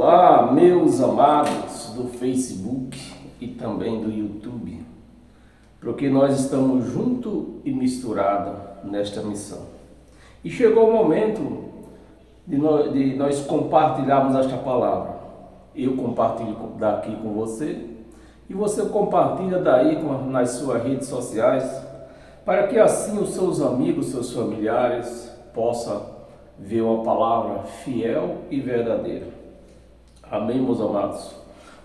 Olá, meus amados do Facebook e também do YouTube, porque nós estamos juntos e misturados nesta missão. E chegou o momento de nós compartilharmos esta palavra. Eu compartilho daqui com você e você compartilha daí nas suas redes sociais, para que assim os seus amigos, seus familiares possam ver uma palavra fiel e verdadeira. Amém, meus amados?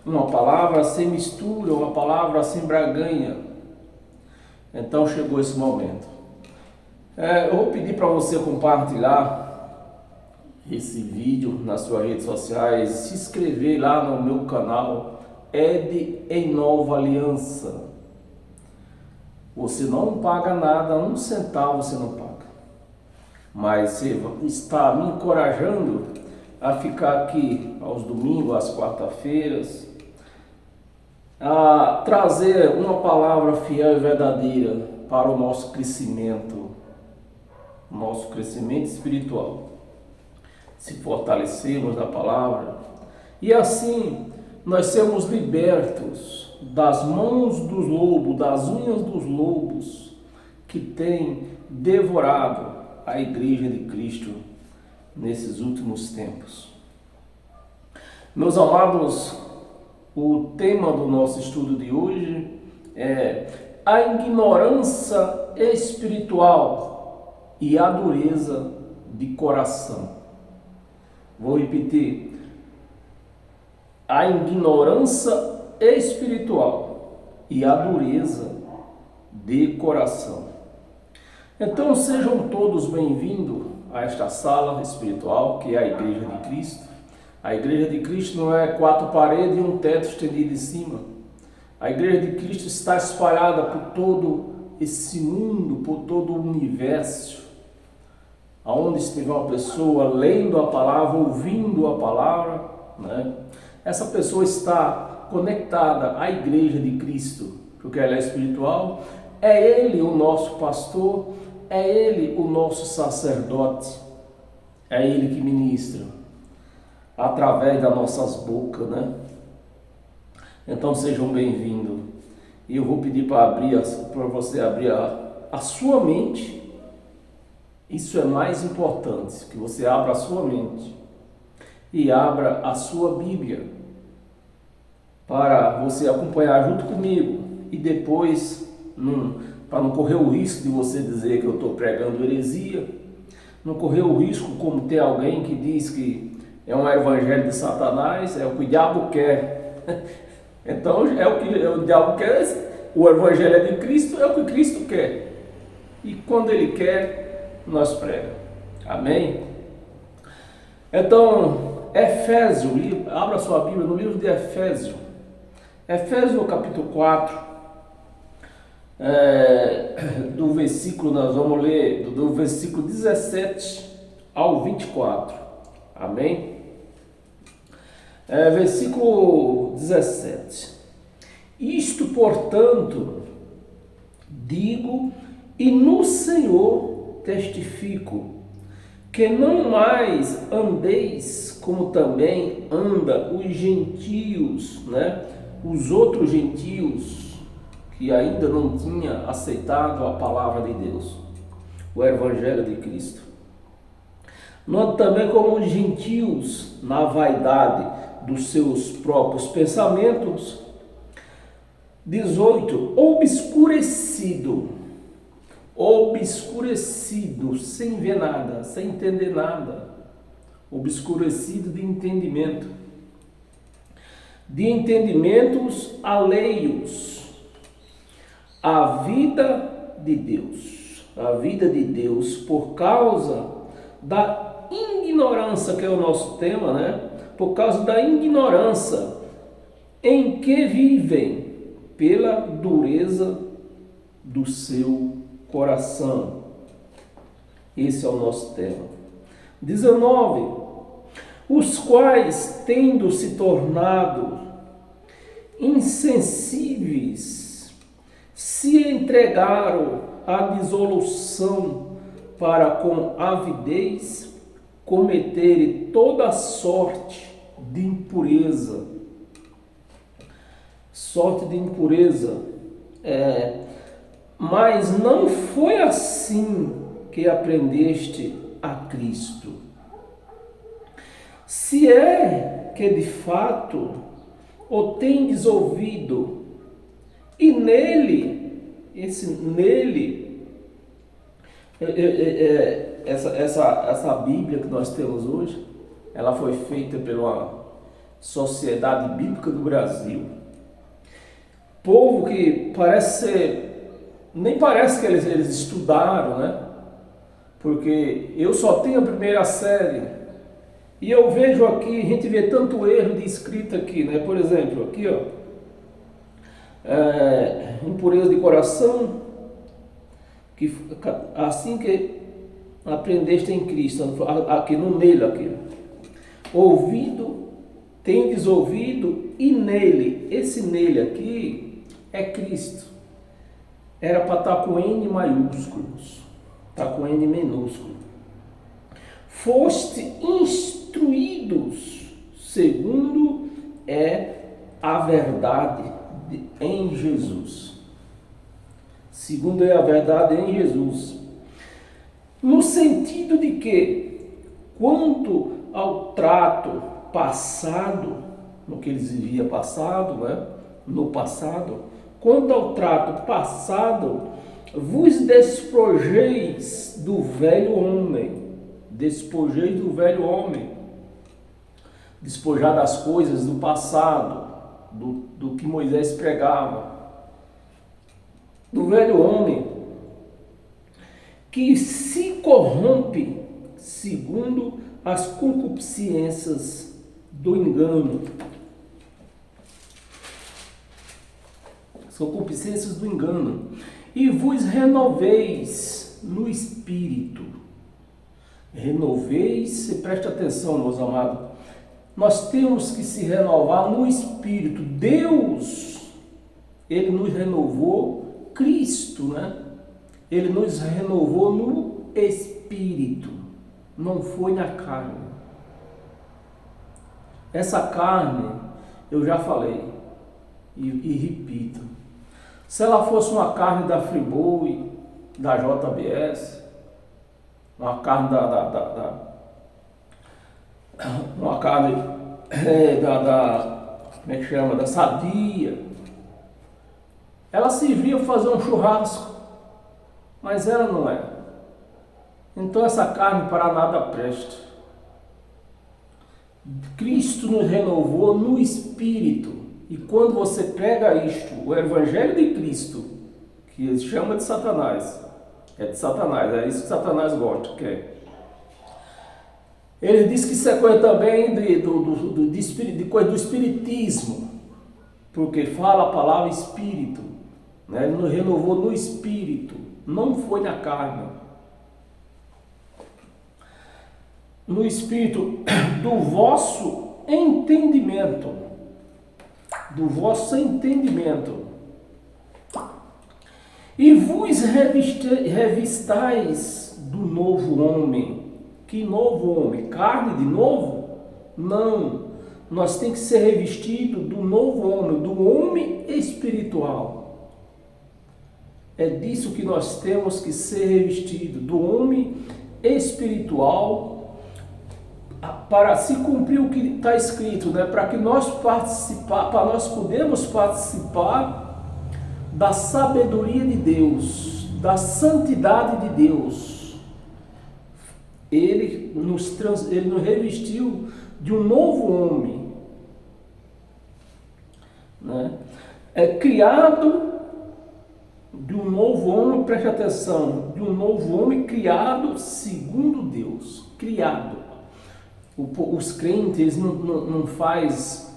Uma palavra sem mistura, uma palavra sem braganha. Então chegou esse momento. Eu vou pedir para você compartilhar esse vídeo nas suas redes sociais, se inscrever lá no meu canal Ed em Nova Aliança. Você não paga nada, um centavo você não paga. Mas você está me encorajando a ficar aqui aos domingos, às quarta-feiras, a trazer uma palavra fiel e verdadeira para o nosso crescimento espiritual. Se fortalecermos na palavra e assim nós sermos libertos das mãos dos lobos, das unhas dos lobos que têm devorado a Igreja de Cristo nesses últimos tempos. Meus amados, o tema do nosso estudo de hoje é a ignorância espiritual e a dureza de coração. Vou repetir: a ignorância espiritual e a dureza de coração. Então sejam todos bem-vindos a esta sala espiritual que é a Igreja de Cristo. A Igreja de Cristo não é quatro paredes e um teto estendido em cima. A Igreja de Cristo está espalhada por todo esse mundo, por todo o universo. Aonde estiver uma pessoa lendo a palavra, ouvindo a palavra, né? Essa pessoa está conectada à Igreja de Cristo, porque ela é espiritual. É Ele o nosso pastor, é Ele o nosso sacerdote, é Ele que ministra através das nossas bocas, né? Então sejam bem-vindos. E eu vou pedir para você abrir a sua mente. Isso é mais importante, que você abra a sua mente e abra a sua Bíblia para você acompanhar junto comigo e depois, para não correr o risco de você dizer que eu estou pregando heresia, não correr o risco como tem alguém que diz que é um evangelho de Satanás, é o que o diabo quer. Então é o que o diabo quer, o evangelho é de Cristo, é o que Cristo quer. E quando Ele quer, nós pregamos. Amém? Então, Efésios, abra sua Bíblia no livro de Efésios. Efésios no capítulo 4, do versículo, nós vamos ler do versículo 17 ao 24. Amém? Versículo 17. Isto, portanto, digo e no Senhor testifico, que não mais andeis como também anda os gentios, né? Os outros gentios que ainda não tinham aceitado a palavra de Deus, o Evangelho de Cristo. Não também como os gentios na vaidade dos seus próprios pensamentos. 18. Obscurecido, sem ver nada, sem entender nada. Obscurecido de entendimento. De entendimentos alheios à vida de Deus. A vida de Deus por causa da ignorância, que é o nosso tema, né? Por causa da ignorância em que vivem, pela dureza do seu coração. Esse é o nosso tema. 19. Os quais, tendo se tornado insensíveis, se entregaram à dissolução para com avidez cometerem toda sorte de impureza. Sorte de impureza. Mas não foi assim que aprendeste a Cristo. Se é que de fato o tendes ouvido, e essa Bíblia que nós temos hoje, ela foi feita pela Sociedade Bíblica do Brasil. Povo que nem parece que eles estudaram, né? Porque eu só tenho a primeira série e eu vejo aqui, a gente vê tanto erro de escrita aqui, né? Por exemplo, aqui, ó, impureza de coração, que assim que aprendeste em Cristo, aqui nele, ouvido, tendes ouvido, e nele, esse nele aqui é Cristo. Era para estar com N maiúsculos, está com N minúsculo. Foste instruídos segundo a verdade em Jesus. Segundo a verdade em Jesus. No sentido de que, quanto ao trato passado, no que eles viviam passado, né? No passado, quanto ao trato passado, vos despojeis do velho homem. Despojeis do velho homem. Despojar das coisas do passado, do que Moisés pregava. Do velho homem, que se corrompe segundo as concupiscências do engano. As concupiscências do engano. E vos renoveis no espírito. Renoveis, e preste atenção, meus amados. Nós temos que se renovar no espírito. Deus, Ele nos renovou, Cristo, né? Ele nos renovou no espírito, não foi na carne. Essa carne, eu já falei e repito, se ela fosse uma carne da Friboi, da JBS, uma carne uma carne como é que chama? Da Sadia, ela servia para fazer um churrasco, mas ela não é. Então essa carne para nada presta. Cristo nos renovou no Espírito. E quando você pega isto, o Evangelho de Cristo, que ele chama de Satanás, é de Satanás, é isso que Satanás gosta, quer. Ele diz que isso é coisa também de coisa do Espiritismo, porque fala a palavra Espírito, né? Ele nos renovou no Espírito, não foi na carne. No Espírito do vosso entendimento, e vos revistais do novo homem. Que novo homem? Carne de novo? Não, nós temos que ser revestidos do novo homem, do homem espiritual. É disso que nós temos que ser revestidos, do homem espiritual, para se cumprir o que está escrito, né? Para que nós podemos participar da sabedoria de Deus, da santidade de Deus. Ele nos revestiu de um novo homem, né? É criado de um novo homem, preste atenção, de um novo homem criado segundo Deus, criado. Os crentes, eles não faz,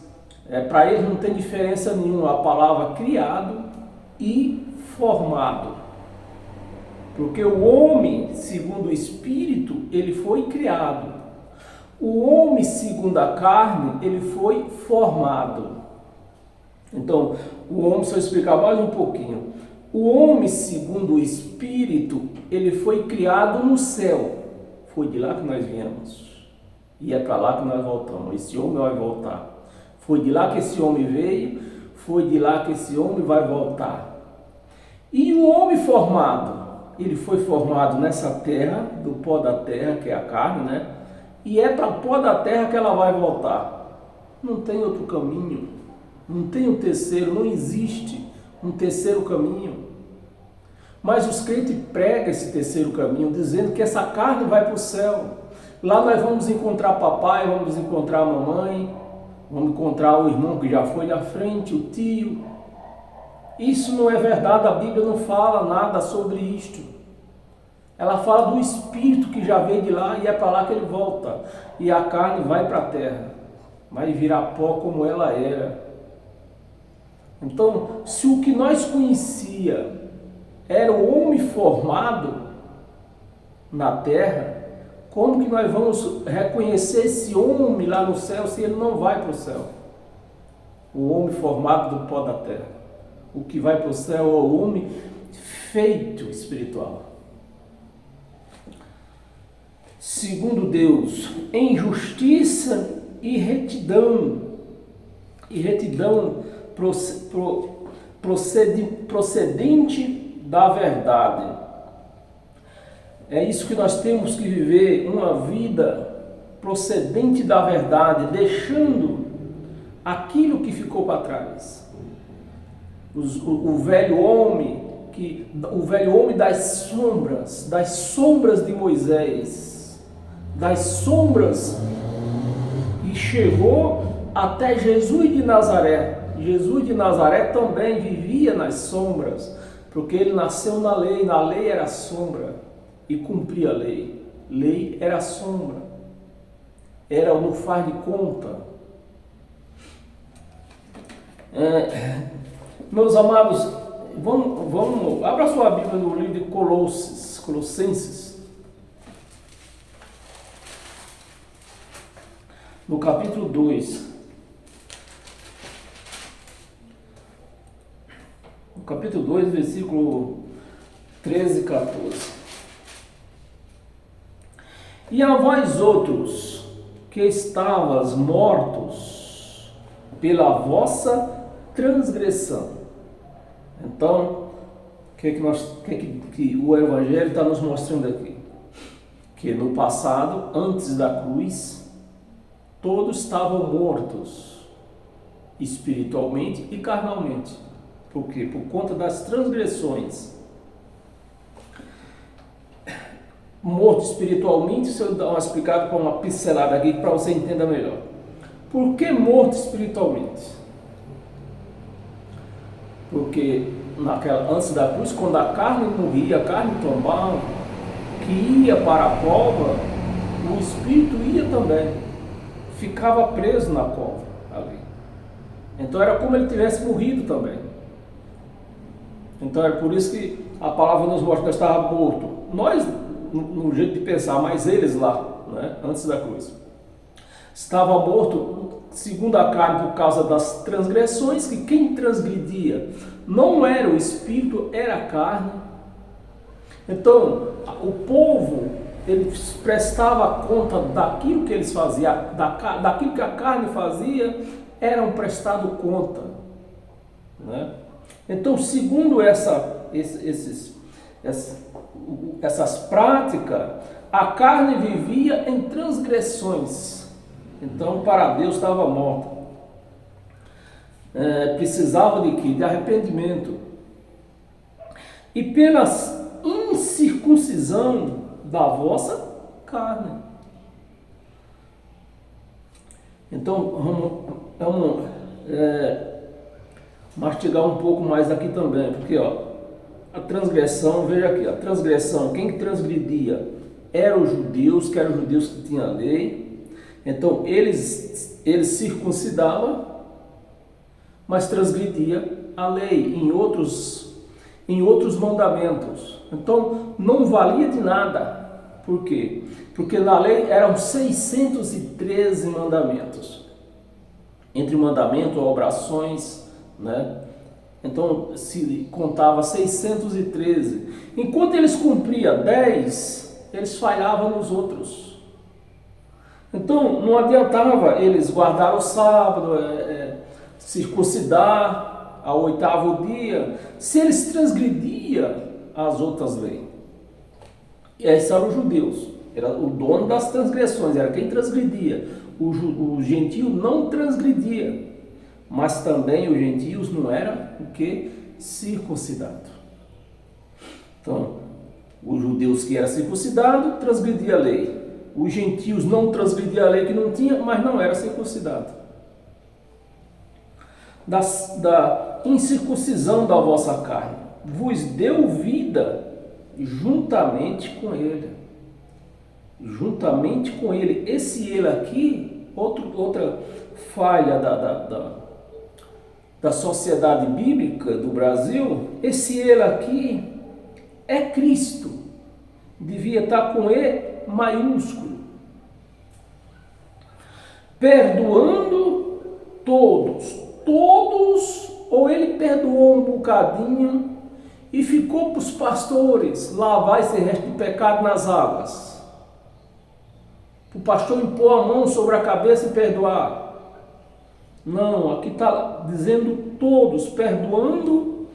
para eles não tem diferença nenhuma a palavra criado e formado. Porque o homem, segundo o Espírito, ele foi criado. O homem, segundo a carne, ele foi formado. Então, o homem, se eu explicar mais um pouquinho, o homem, segundo o Espírito, ele foi criado no céu. Foi de lá que nós viemos. E é para lá que nós voltamos. Esse homem vai voltar. Foi de lá que esse homem veio, foi de lá que esse homem vai voltar. E o homem formado, ele foi formado nessa terra, do pó da terra, que é a carne, né? E é para o pó da terra que ela vai voltar. Não tem outro caminho, não tem um terceiro, não existe um terceiro caminho. Mas os crentes pregam esse terceiro caminho, dizendo que essa carne vai para o céu. Lá nós vamos encontrar papai, vamos encontrar a mamãe, vamos encontrar o irmão que já foi na frente, o tio. Isso não é verdade, a Bíblia não fala nada sobre isto. Ela fala do Espírito que já veio de lá e é para lá que ele volta. E a carne vai para a terra, vai virar pó como ela era. Então, se o que nós conhecia era o homem formado na terra, como que nós vamos reconhecer esse homem lá no céu se ele não vai para o céu? O homem formado do pó da terra. O que vai para o céu é o homem feito espiritual. Segundo Deus, em justiça e retidão procedente da verdade. É isso que nós temos que viver, uma vida procedente da verdade, deixando aquilo que ficou para trás. O velho homem das sombras de Moisés, das sombras, e chegou até Jesus de Nazaré. Jesus de Nazaré também vivia nas sombras, porque ele nasceu na lei era sombra e cumpria a lei. Lei era sombra, era o não faz de conta. Meus amados, vamos, abra sua Bíblia no livro de Colossenses, no capítulo 2. No capítulo 2, versículo 13 e 14. E a vós outros, que estavas mortos pela vossa transgressão. Então, o que o Evangelho está nos mostrando aqui? Que no passado, antes da cruz, todos estavam mortos, espiritualmente e carnalmente. Por quê? Por conta das transgressões. Morto espiritualmente, se eu dar uma explicada com uma pincelada aqui para você entender melhor. Por que morto espiritualmente? Porque antes da cruz, quando a carne morria, a carne tombava, que ia para a cova, o espírito ia também, ficava preso na cova ali. Então era como ele tivesse morrido também. Então é por isso que a palavra nos mostra que estava morto. Nós, no jeito de pensar, mas eles lá, né, antes da cruz, estava morto segundo a carne por causa das transgressões, que quem transgredia não era o espírito, era a carne. Então, o povo, ele prestava conta daquilo que eles faziam, daquilo que a carne fazia, eram prestado conta, né? Então, segundo essas práticas, a carne vivia em transgressões. Então, para Deus estava morta. Precisava de quê? De arrependimento. E pela incircuncisão da vossa carne. Então, vamos mastigar um pouco mais aqui também, porque a transgressão, veja aqui, a transgressão, quem transgredia eram os judeus, que eram os judeus que tinham a lei. Então, eles circuncidavam, mas transgredia a lei em outros mandamentos. Então, não valia de nada. Por quê? Porque na lei eram 613 mandamentos. Entre mandamento, obrações, né? Então, se contava 613. Enquanto eles cumpriam 10, eles falhavam nos outros. Então, não adiantava eles guardar o sábado, circuncidar ao 8º dia, se eles transgrediam as outras leis. E esses eram os judeus, era o dono das transgressões, era quem transgredia. O gentio não transgredia, mas também os gentios não eram o que? Circuncidado. Então, os judeus que eram circuncidados transgrediam a lei. Os gentios não transgrediam a lei que não tinha, mas não era circuncidado. Da incircuncisão da vossa carne vos deu vida juntamente com ele. Juntamente com ele. Esse ele aqui, outra falha da sociedade bíblica do Brasil, esse ele aqui é Cristo. Devia estar com E maiúsculo. Perdoando todos, ou ele perdoou um bocadinho e ficou para os pastores lavar esse resto de pecado nas águas. Para o pastor impor a mão sobre a cabeça e perdoar. Não, aqui está dizendo todos, perdoando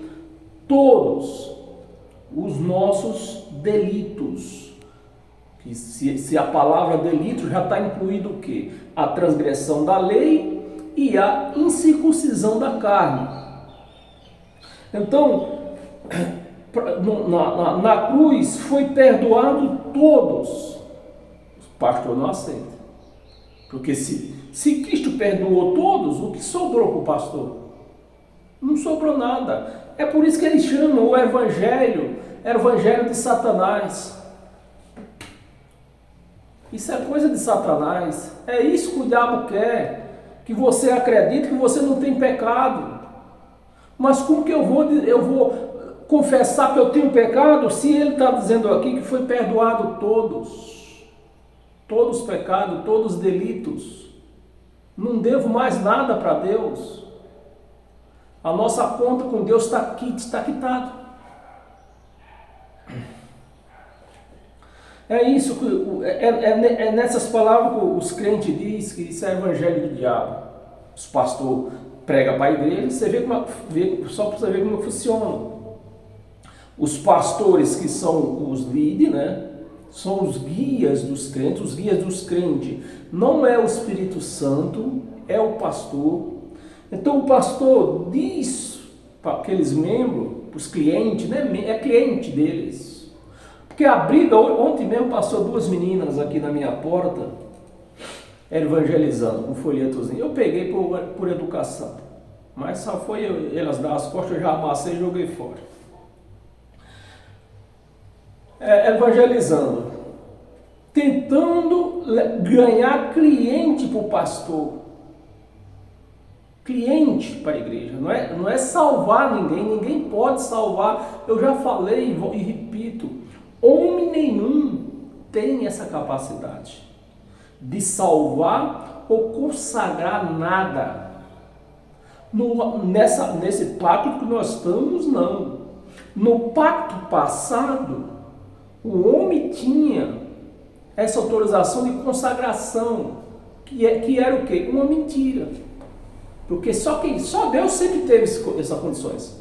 todos os nossos delitos. Que se a palavra delito já está incluído o quê? A transgressão da lei e a incircuncisão da carne. Então, na cruz foi perdoado todos. O pastor não aceita. Porque se Cristo perdoou todos, o que sobrou para o pastor? Não sobrou nada. É por isso que eles chamam o evangelho de Satanás. Isso é coisa de Satanás. É isso que o diabo quer. Que você acredite que você não tem pecado. Mas como que eu vou confessar que eu tenho pecado se ele está dizendo aqui que foi perdoado todos? Todos os pecados, todos os delitos. Não devo mais nada para Deus. A nossa conta com Deus está quitada. É isso, é nessas palavras que os crentes dizem que isso é evangelho do diabo. Os pastores pregam para a igreja, só para você ver como funciona. Os pastores que são os líderes, né? São os guias dos crentes. Não é o Espírito Santo, é o pastor. Então o pastor diz para aqueles membros, para os clientes, né? É cliente deles. Porque a briga, ontem mesmo passou 2 meninas aqui na minha porta, evangelizando, com um folhetozinho. Eu peguei por educação, mas só foi elas dar as costas, eu já amassei e joguei fora. Evangelizando, tentando ganhar cliente para o pastor, cliente para a igreja, não é salvar ninguém pode salvar. Eu já falei e repito, homem nenhum tem essa capacidade de salvar ou consagrar nada. Nesse pacto que nós estamos, não. No pacto passado, o homem tinha essa autorização de consagração, que era o quê? Uma mentira. Porque só Deus sempre teve essas condições.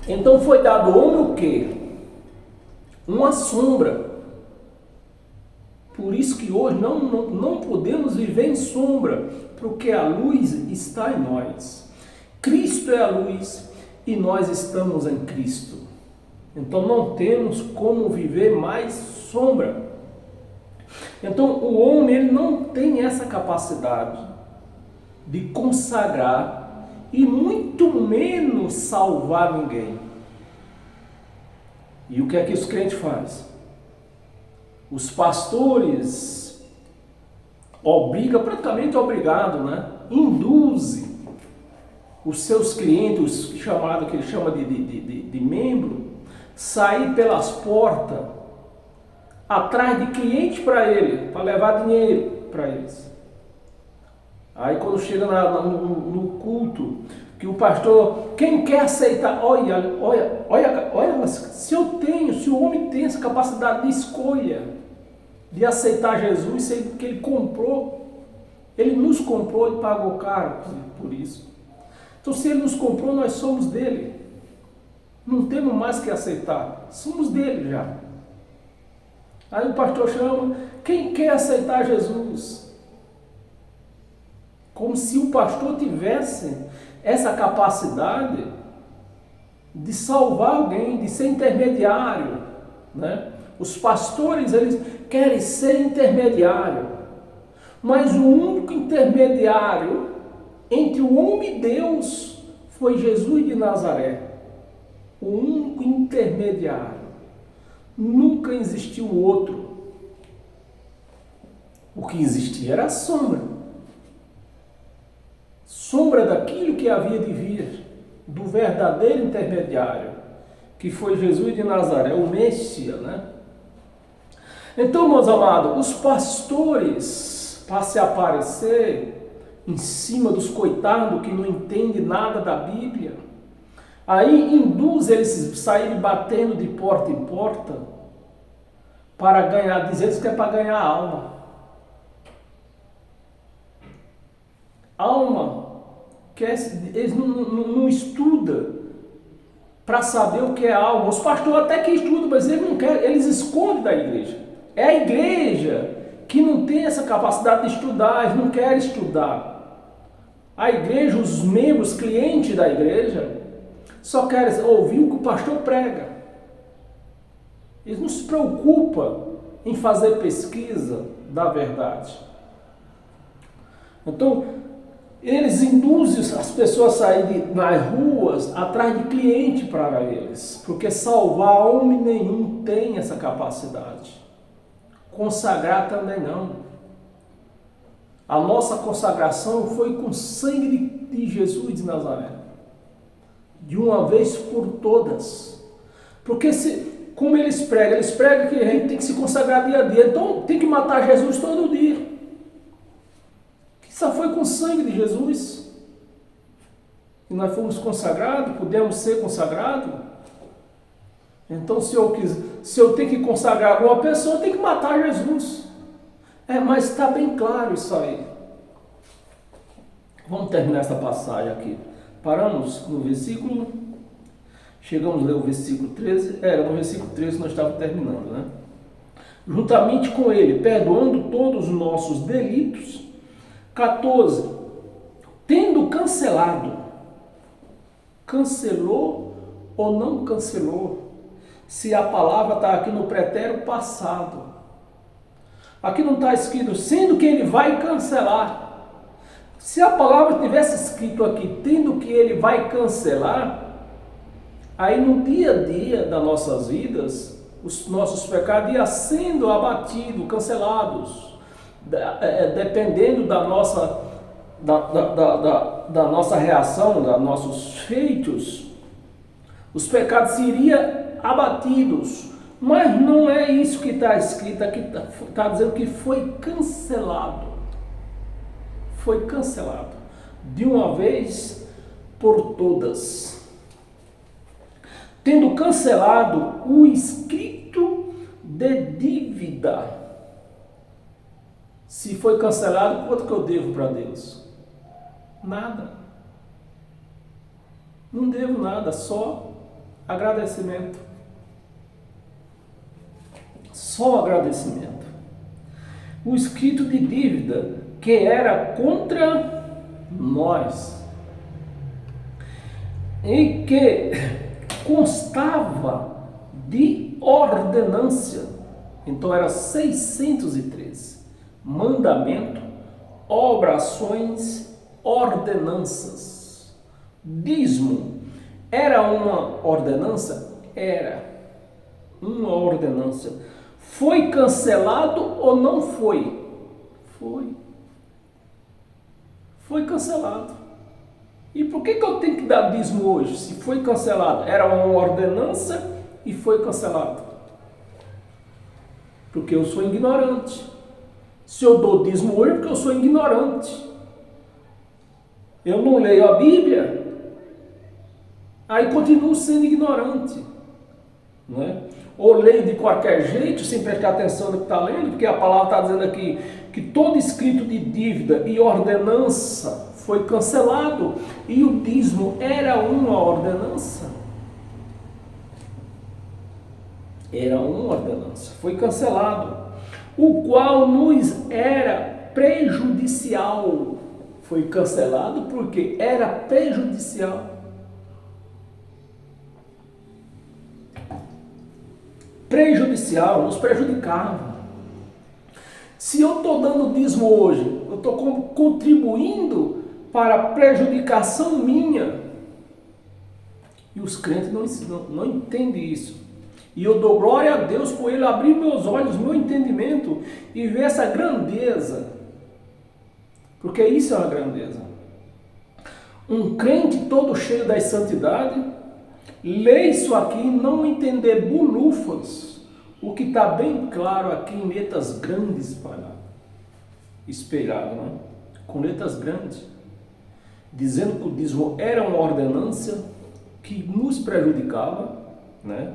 Então foi dado ao homem o quê? Uma sombra. Por isso que hoje não podemos viver em sombra, porque a luz está em nós. Cristo é a luz e nós estamos em Cristo. Então não temos como viver mais sombra. Então o homem ele não tem essa capacidade de consagrar e muito menos salvar ninguém. E o que é que os crentes fazem? Os pastores praticamente obrigado, né? Induzem os seus clientes, que ele chama de membro, sair pelas portas atrás de cliente para ele, para levar dinheiro para eles. Aí quando chega no culto, que o pastor, quem quer aceitar, olha, se o homem tem essa capacidade de escolha, de aceitar Jesus, sendo que ele comprou, ele nos comprou e pagou caro por isso. Então, se ele nos comprou, nós somos dele. Não temos mais que aceitar, somos dele já. Aí o pastor chama, quem quer aceitar Jesus? Como se o pastor tivesse essa capacidade de salvar alguém, de ser intermediário, né? Os pastores, eles querem ser intermediário, mas o único intermediário entre o homem e Deus foi Jesus de Nazaré. O único intermediário. Nunca existiu outro. O que existia era a sombra. Sombra daquilo que havia de vir, do verdadeiro intermediário, que foi Jesus de Nazaré, o Messias, né? Então, meus amados, os pastores, para se aparecer em cima dos coitados que não entendem nada da Bíblia, aí induz eles a saírem batendo de porta em porta para ganhar, dizendo que é para ganhar alma. Alma, que eles não estudam para saber o que é alma. Os pastores até que estudam, mas eles não querem, eles escondem da igreja. É a igreja que não tem essa capacidade de estudar, eles não querem estudar. A igreja, os membros, clientes da igreja, só querem ouvir o que o pastor prega. Eles não se preocupam em fazer pesquisa da verdade. Então, eles induzem as pessoas a saírem nas ruas atrás de cliente para eles, porque salvar homem nenhum tem essa capacidade. Consagrar também não. A nossa consagração foi com o sangue de Jesus de Nazaré, de uma vez por todas. Porque como eles pregam que a gente tem que se consagrar dia a dia, então tem que matar Jesus todo dia. Só foi com o sangue de Jesus e nós fomos consagrados, pudemos ser consagrados. Então, se eu tenho que consagrar alguma pessoa, eu tenho que matar Jesus. Mas está bem claro isso aí. Vamos terminar essa passagem aqui. Paramos no versículo, chegamos a ler o versículo 13, era no versículo 13 que nós estávamos terminando, né? Juntamente com ele, perdoando todos os nossos delitos. 14. Tendo cancelado. Cancelou ou não cancelou? Se a palavra está aqui no pretérito passado. Aqui não está escrito, sendo que ele vai cancelar. Se a palavra tivesse escrito aqui, tendo que ele vai cancelar, aí no dia a dia das nossas vidas, os nossos pecados iam sendo abatidos, cancelados. Dependendo da nossa reação, dos nossos feitos, os pecados seriam abatidos. Mas não é isso que está escrito aqui, está dizendo que foi cancelado. Foi cancelado de uma vez por todas. Tendo cancelado o escrito de dívida. Se foi cancelado, quanto que eu devo para Deus? Nada. Não devo nada, só agradecimento. Só agradecimento. O escrito de dívida que era contra nós e que constava de ordenância. Então era 613. Mandamento, obrações, ordenanças. Dízimo era uma ordenança? Era uma ordenança. Foi cancelado ou não foi? Foi. Foi cancelado. E por que eu tenho que dar dízimo hoje? Se foi cancelado, era uma ordenança e foi cancelado. Porque eu sou ignorante. Se eu dou dízimo hoje, é porque eu sou ignorante. Eu não leio a Bíblia, aí continuo sendo ignorante, não é? Ou leio de qualquer jeito, sem prestar atenção no que está lendo, porque a palavra está dizendo aqui que todo escrito de dívida e ordenança foi cancelado, e o dízimo era uma ordenança. Era uma ordenança, foi cancelado, o qual nos era prejudicial. Foi cancelado porque era prejudicial. Prejudicial, nos prejudicava. Se eu estou dando dízimo hoje, eu estou contribuindo para a prejudicação minha. E os crentes não entendem isso. E eu dou glória a Deus por Ele abrir meus olhos, meu entendimento, e ver essa grandeza. Porque isso é uma grandeza. Um crente todo cheio da santidade, lê isso aqui e não entender bulufas, o que está bem claro aqui em letras grandes, espelhado, né? Com letras grandes, dizendo que o dízimo era uma ordenança que nos prejudicava, né?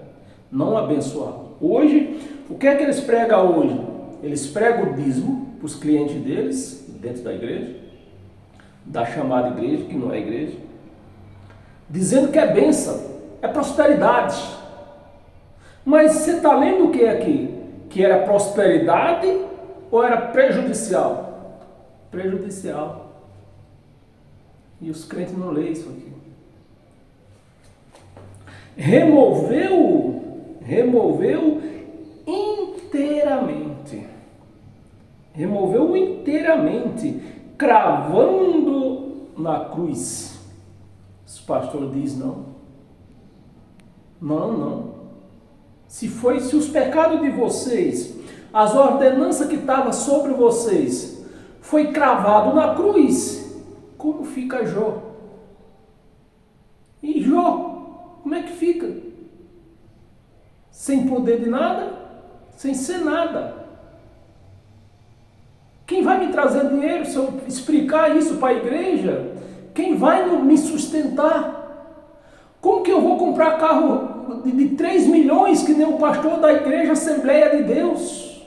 Não abençoava. Hoje, o que é que eles pregam hoje? Eles pregam o dízimo para os clientes deles, dentro da igreja, da chamada igreja, que não é igreja, dizendo que é bênção, é prosperidade. Mas você está lendo o que aqui? Que era prosperidade ou era prejudicial? Prejudicial. E os crentes não leem isso aqui. Removeu inteiramente. Removeu inteiramente, cravando na cruz. O pastor diz não. Não. Se os pecados de vocês, as ordenanças que estavam sobre vocês, foi cravado na cruz, como fica Jó? E Jó, como é que fica? Sem poder de nada, sem ser nada. Quem vai me trazer dinheiro se eu explicar isso para a igreja? Quem vai me sustentar? Como que eu vou comprar carro de 3 milhões que nem o pastor da igreja Assembleia de Deus?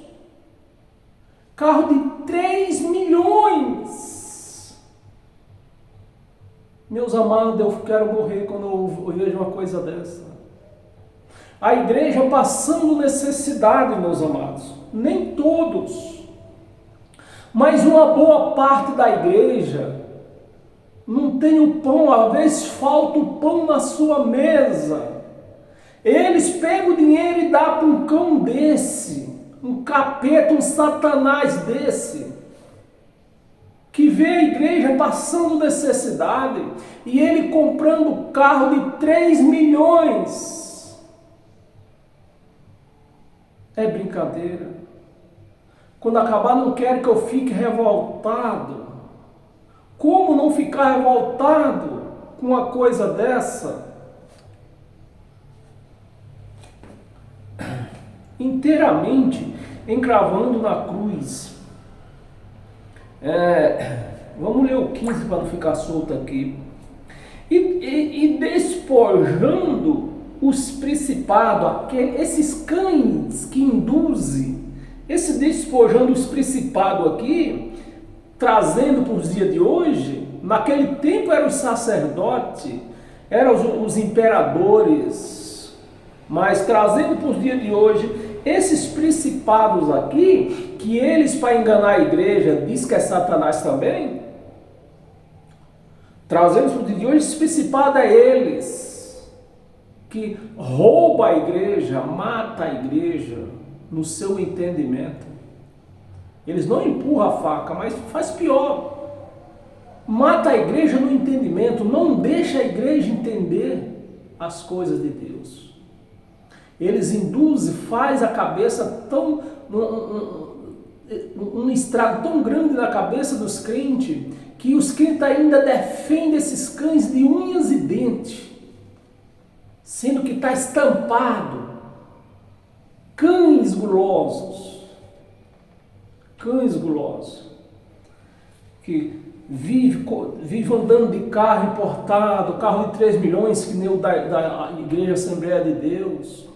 Carro de 3 milhões! Meus amados, eu quero morrer quando eu vejo uma coisa dessa. A igreja passando necessidade, meus amados. Nem todos. Mas uma boa parte da igreja não tem o pão, às vezes falta o pão na sua mesa. Eles pegam o dinheiro e dão para um cão desse, um capeta, um satanás desse, que vê a igreja passando necessidade e ele comprando carro de 3 milhões. É brincadeira. Quando acabar, não quero que eu fique revoltado. Como não ficar revoltado com uma coisa dessa? Inteiramente encravando na cruz. Vamos ler o 15 para não ficar solto aqui. E despojando os principados, esses cães que induzem, esse despojando os principados aqui, trazendo para os dias de hoje, naquele tempo eram os sacerdotes, eram os imperadores, mas trazendo para os dias de hoje, esses principados aqui, que eles para enganar a igreja, diz que é Satanás também, trazendo para os dias de hoje, esse principado é eles, que rouba a igreja, mata a igreja, no seu entendimento. Eles não empurram a faca, mas faz pior. Mata a igreja no entendimento, não deixa a igreja entender as coisas de Deus. Eles induzem, faz a cabeça tão... um estrago tão grande na cabeça dos crentes, que os crentes ainda defendem esses cães de unhas e dentes, sendo que está estampado. Cães gulosos. Cães gulosos. Que vive andando de carro importado, carro de 3 milhões, que nem o da Igreja Assembleia de Deus,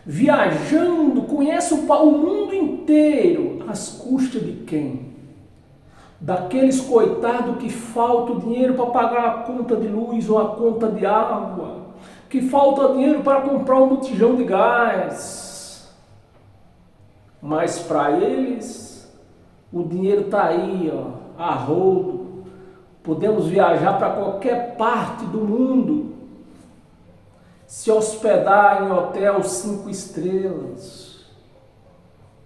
viajando, conhece o mundo inteiro, às custas de quem? Daqueles coitados que falta o dinheiro para pagar a conta de luz ou a conta de água, que falta dinheiro para comprar um botijão de gás. Mas para eles, o dinheiro está aí, ó, a rodo. Podemos viajar para qualquer parte do mundo, se hospedar em hotel 5 estrelas,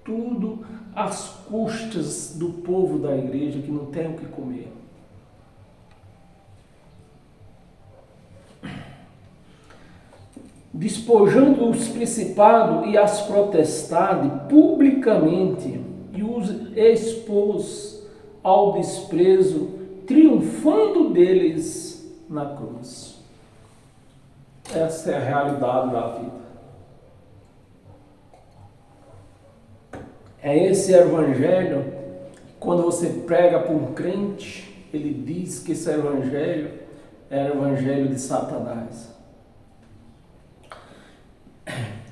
tudo às custas do povo da igreja que não tem o que comer. Despojando os principados e as potestades publicamente, e os expôs ao desprezo, triunfando deles na cruz. Essa é a realidade da vida. É esse evangelho, quando você prega para um crente, ele diz que esse evangelho é o evangelho de Satanás.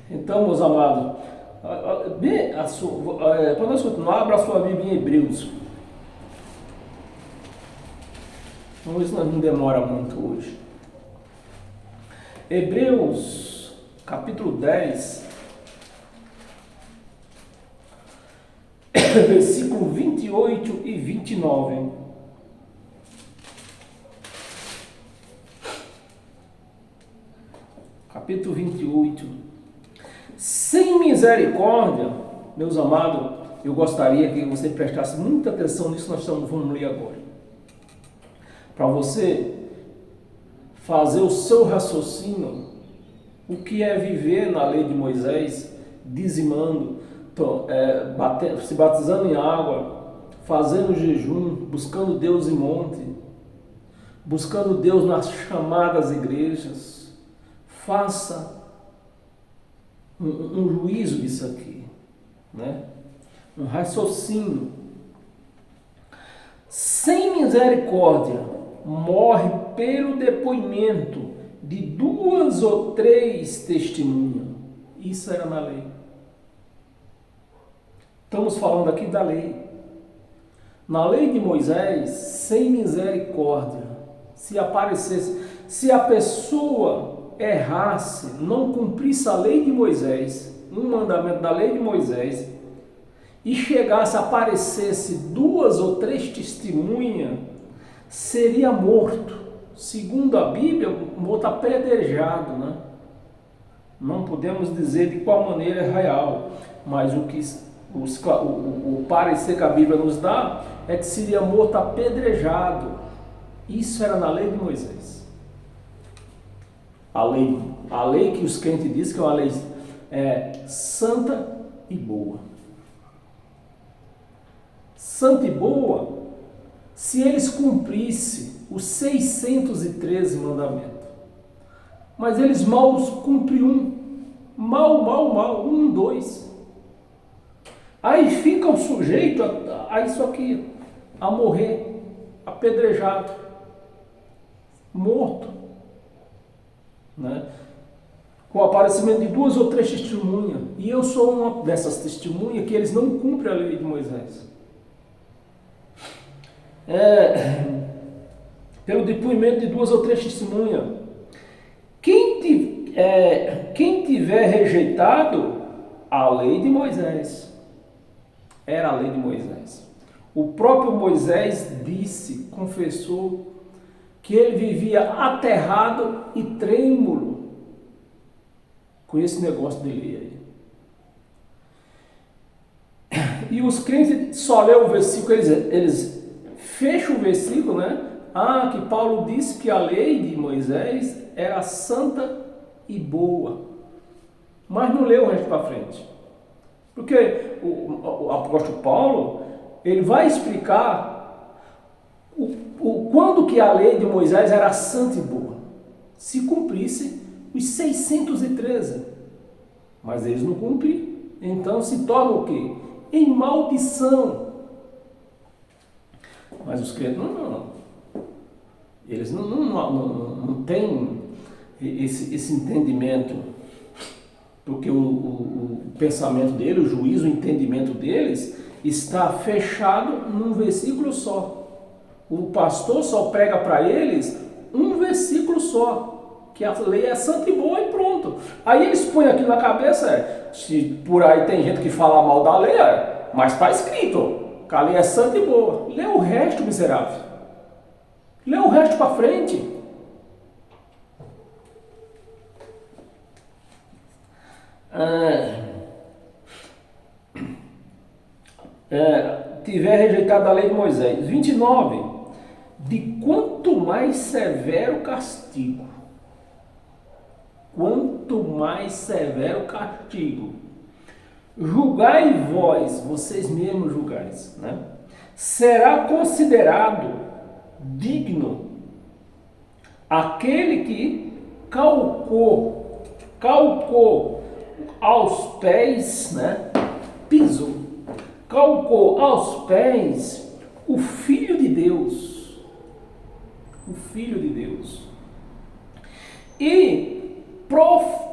Então, meus amados, para nós continuar, abra a sua Bíblia em Hebreus. Vamos ver se nós não demora muito hoje. Hebreus, capítulo 10, versículo 28 e 29. Capítulo 28. Sem misericórdia, meus amados, eu gostaria que você prestasse muita atenção nisso que nós vamos ler agora. Para você fazer o seu raciocínio, o que é viver na lei de Moisés, dizimando, se batizando em água, fazendo jejum, buscando Deus em monte, buscando Deus nas chamadas igrejas. Faça um juízo disso aqui, né? Um raciocínio. Sem misericórdia, morre pelo depoimento de 2 ou 3 testemunhas. Isso era na lei. Estamos falando aqui da lei. Na lei de Moisés, sem misericórdia, se aparecesse, se a pessoa errasse, não cumprisse a lei de Moisés, um mandamento da lei de Moisés, e chegasse, aparecesse 2 ou 3 testemunhas, seria morto. Segundo a Bíblia, morto apedrejado, né? Não podemos dizer de qual maneira é real, mas o parecer que a Bíblia nos dá é que seria morto apedrejado. Isso era na lei de Moisés. A lei que os crentes dizem que é uma lei santa e boa. Santa e boa, se eles cumprissem os 613 mandamentos. Mas eles mal cumprem mal, 1, 2. Aí fica o sujeito a isso aqui, a morrer, apedrejado, morto, né? Com o aparecimento de 2 ou 3 testemunhas. E eu sou uma dessas testemunhas que eles não cumprem a lei de Moisés. Pelo depoimento de 2 ou 3 testemunhas. Quem tiver rejeitado a lei de Moisés, era a lei de Moisés. O próprio Moisés disse, confessou, que ele vivia aterrado e trêmulo com esse negócio de lei aí. E os crentes só lêem o versículo, eles fecham o versículo, né? Que Paulo disse que a lei de Moisés era santa e boa. Mas não lê o resto para frente. Porque o apóstolo Paulo, ele vai explicar quando que a lei de Moisés era santa e boa. Se cumprisse os 613. Mas eles não cumprem. Então se torna o quê? Em maldição. Mas os crentes não. Eles não têm esse entendimento, porque o pensamento deles, o juízo, o entendimento deles está fechado num versículo só. O pastor só prega para eles um versículo só, que a lei é santa e boa e pronto. Aí eles põem aquilo na cabeça, se por aí tem gente que fala mal da lei, mas está escrito que a lei é santa e boa. Lê o resto, miserável. Lê o resto para frente. Tiver rejeitado a lei de Moisés. 29. De quanto mais severo o castigo. Quanto mais severo o castigo. Julgai vós, vocês mesmos julgais, né? Será considerado digno aquele que calcou aos pés, né? Pisou, calcou aos pés o Filho de Deus, e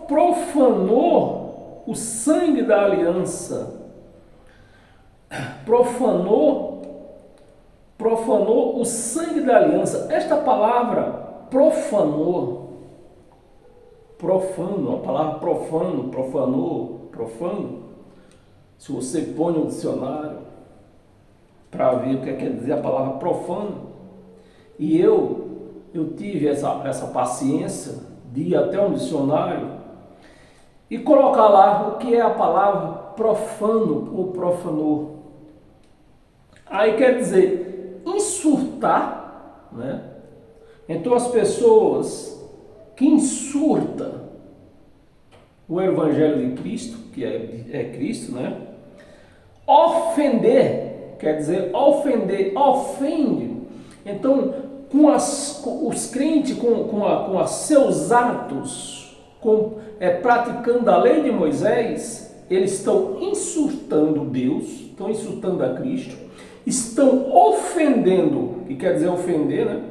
profanou o sangue da aliança, profanou o sangue da aliança. Esta palavra profano, a palavra profano, se você põe no dicionário para ver o que quer dizer a palavra profano, e eu tive essa paciência de ir até um dicionário e colocar lá o que é a palavra profano ou profanou. Aí quer dizer insurtar, né? Então as pessoas que insurtam o Evangelho de Cristo, que é Cristo, né? Ofender, quer dizer ofende. Então, com os crentes, com seus atos, praticando a lei de Moisés, eles estão insultando Deus, estão insultando a Cristo, estão ofendendo, que quer dizer ofender, né?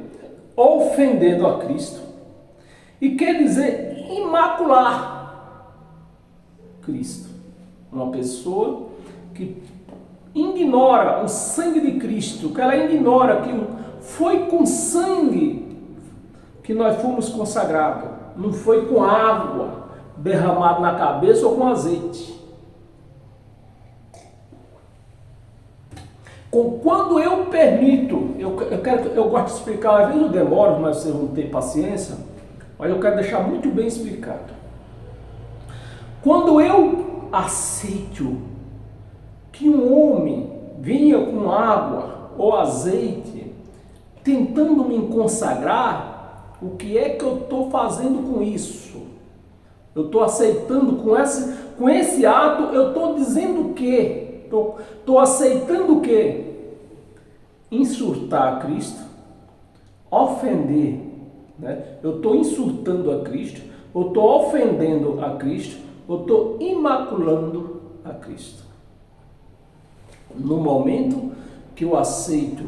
Ofendendo a Cristo, e quer dizer imacular Cristo. Uma pessoa que ignora o sangue de Cristo, que ela ignora que foi com sangue que nós fomos consagrados, não foi com água derramada na cabeça ou com azeite. Quando eu permito, eu gosto de explicar, às vezes eu demoro, mas vocês vão ter paciência, mas eu quero deixar muito bem explicado. Quando eu aceito que um homem venha com água ou azeite, tentando me consagrar, o que é que eu estou fazendo com isso? Eu estou aceitando com esse ato, eu estou dizendo o quê? Estou aceitando o quê? Insultar a Cristo, ofender, né? Eu estou insultando a Cristo, eu estou ofendendo a Cristo, eu estou imaculando a Cristo. No momento que eu aceito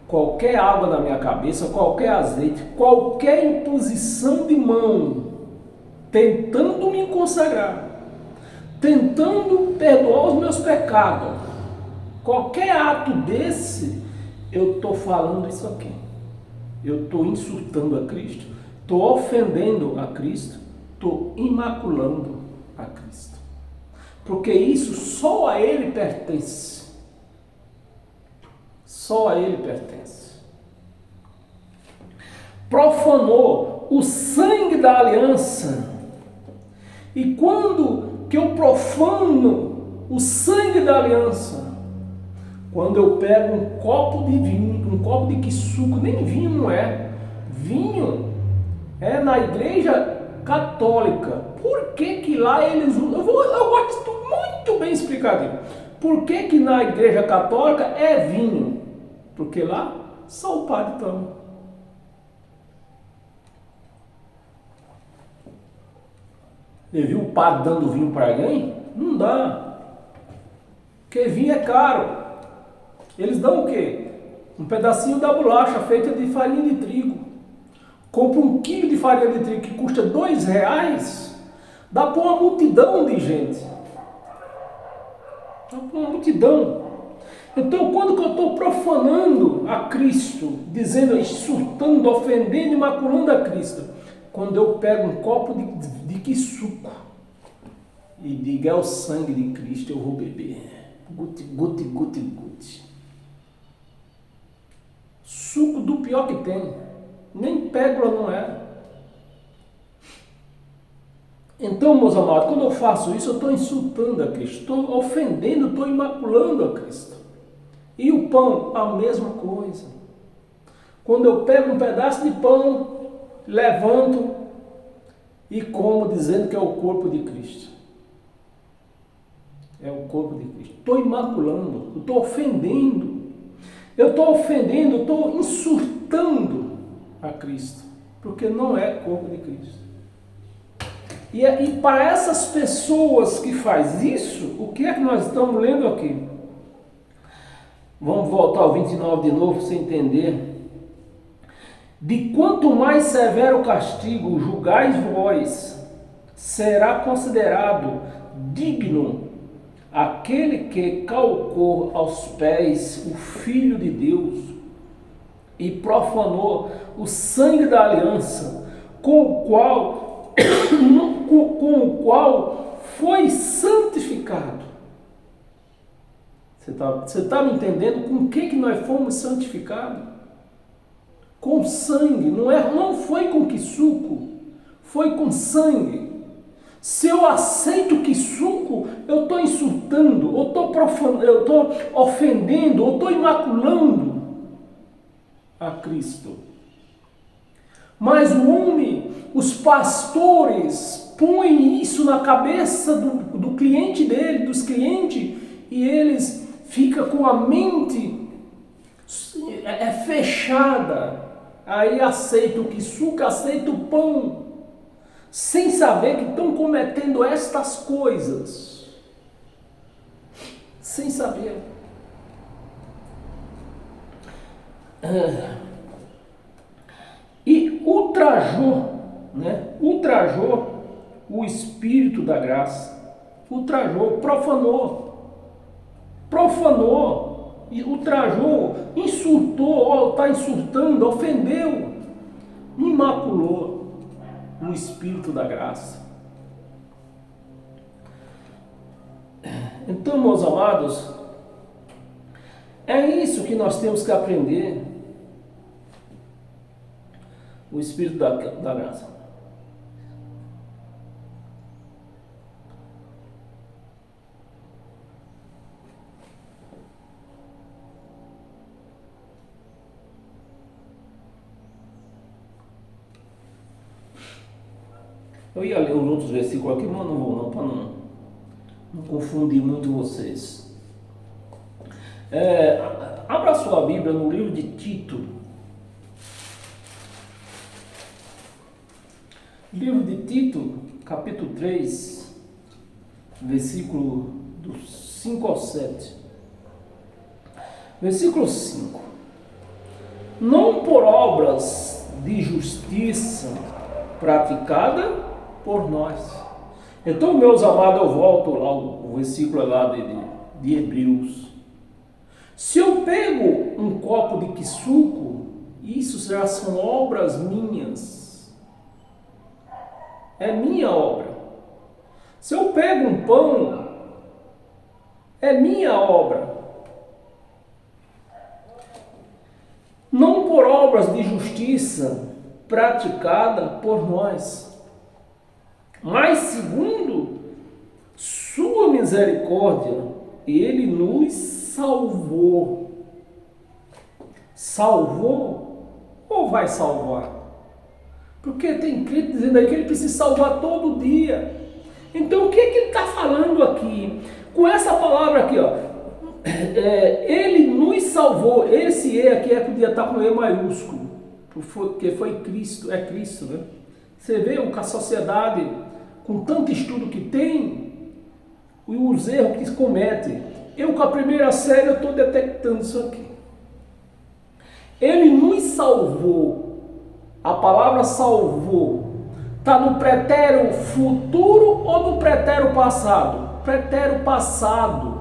qualquer água na minha cabeça, qualquer azeite, qualquer imposição de mão, tentando me consagrar, tentando perdoar os meus pecados, qualquer ato desse, eu estou falando isso aqui. Eu estou insultando a Cristo, estou ofendendo a Cristo, estou imaculando a Cristo. Porque isso só a Ele pertence. Só a Ele pertence. Profanou o sangue da aliança. E quando que eu profano o sangue da aliança? Quando eu pego um copo de vinho, um copo de suco, nem vinho não é. Vinho é na igreja católica. Por que lá eles usam? Eu gosto muito bem explicadinho. Por que na igreja católica é vinho? Porque lá só o padre toma. Você viu o padre dando vinho para alguém? Não dá. Porque vinho é caro. Eles dão o quê? um pedacinho da bolacha feita de farinha de trigo. Compra 1 quilo de farinha de trigo que custa R$2, dá para uma multidão de gente. Dá para uma multidão. Então, quando que eu estou profanando a Cristo, dizendo, insultando, ofendendo e maculando a Cristo? Quando eu pego um copo de que suco e digo, é o sangue de Cristo, eu vou beber. Guti, guti, guti, guti. Suco do pior que tem. Nem pégula não é. Então, meus amados, quando eu faço isso, eu estou insultando a Cristo, estou ofendendo, estou imaculando a Cristo. E o pão, a mesma coisa. Quando eu pego um pedaço de pão, levanto e como, dizendo que é o corpo de Cristo. É o corpo de Cristo. Estou imaculando, estou ofendendo. Eu estou ofendendo, estou insultando a Cristo, porque não é corpo de Cristo. E para essas pessoas que faz isso, o que é que nós estamos lendo aqui? Vamos voltar ao 29 de novo para você entender. De quanto mais severo castigo julgais vós, será considerado digno aquele que calcou aos pés o Filho de Deus e profanou o sangue da aliança, com o qual foi santificado. Você está me entendendo com que nós fomos santificados? Com sangue, não foi com que suco, foi com sangue. Se eu aceito que suco, eu estou insultando, eu estou profanando, eu estou ofendendo, eu estou imaculando a Cristo. Mas o homem, os pastores, põem isso na cabeça do cliente dele, dos clientes, e eles ficam com a mente fechada. Aí aceita o que suco, aceita o pão, sem saber que estão cometendo estas coisas. Sem saber. E ultrajou, né? Ultrajou o Espírito da graça. Ultrajou, profanou, ultrajou, insultou, está insultando, ofendeu, imaculou o Espírito da graça. Então, meus amados, é isso que nós temos que aprender. O Espírito da graça. Eu ia ler os outros versículos aqui, mas não vou não, para não confundir muito vocês. Abra sua Bíblia no livro de Tito. Livro de Tito, capítulo 3, versículo dos 5 ao 7. Versículo 5. Não por obras de justiça praticada por nós. Então, meus amados, eu volto lá o versículo lá de Hebreus. Se eu pego um copo de suco, isso já são obras minhas. É minha obra. Se eu pego um pão, é minha obra. Não por obras de justiça praticada por nós, mas segundo sua misericórdia, ele nos salvou. Salvou ou vai salvar? Porque tem crente dizendo aí que ele precisa salvar todo dia. Então o que ele está falando aqui? Com essa palavra aqui, ó, ele nos salvou. Esse E aqui podia estar com E maiúsculo, porque foi Cristo, é Cristo, né? Você vê o que a sociedade, com tanto estudo que tem, e os erros que se cometem. Eu com a primeira série eu estou detectando isso aqui. Ele nos salvou. A palavra salvou está no pretérito futuro ou no pretérito passado? Pretérito passado.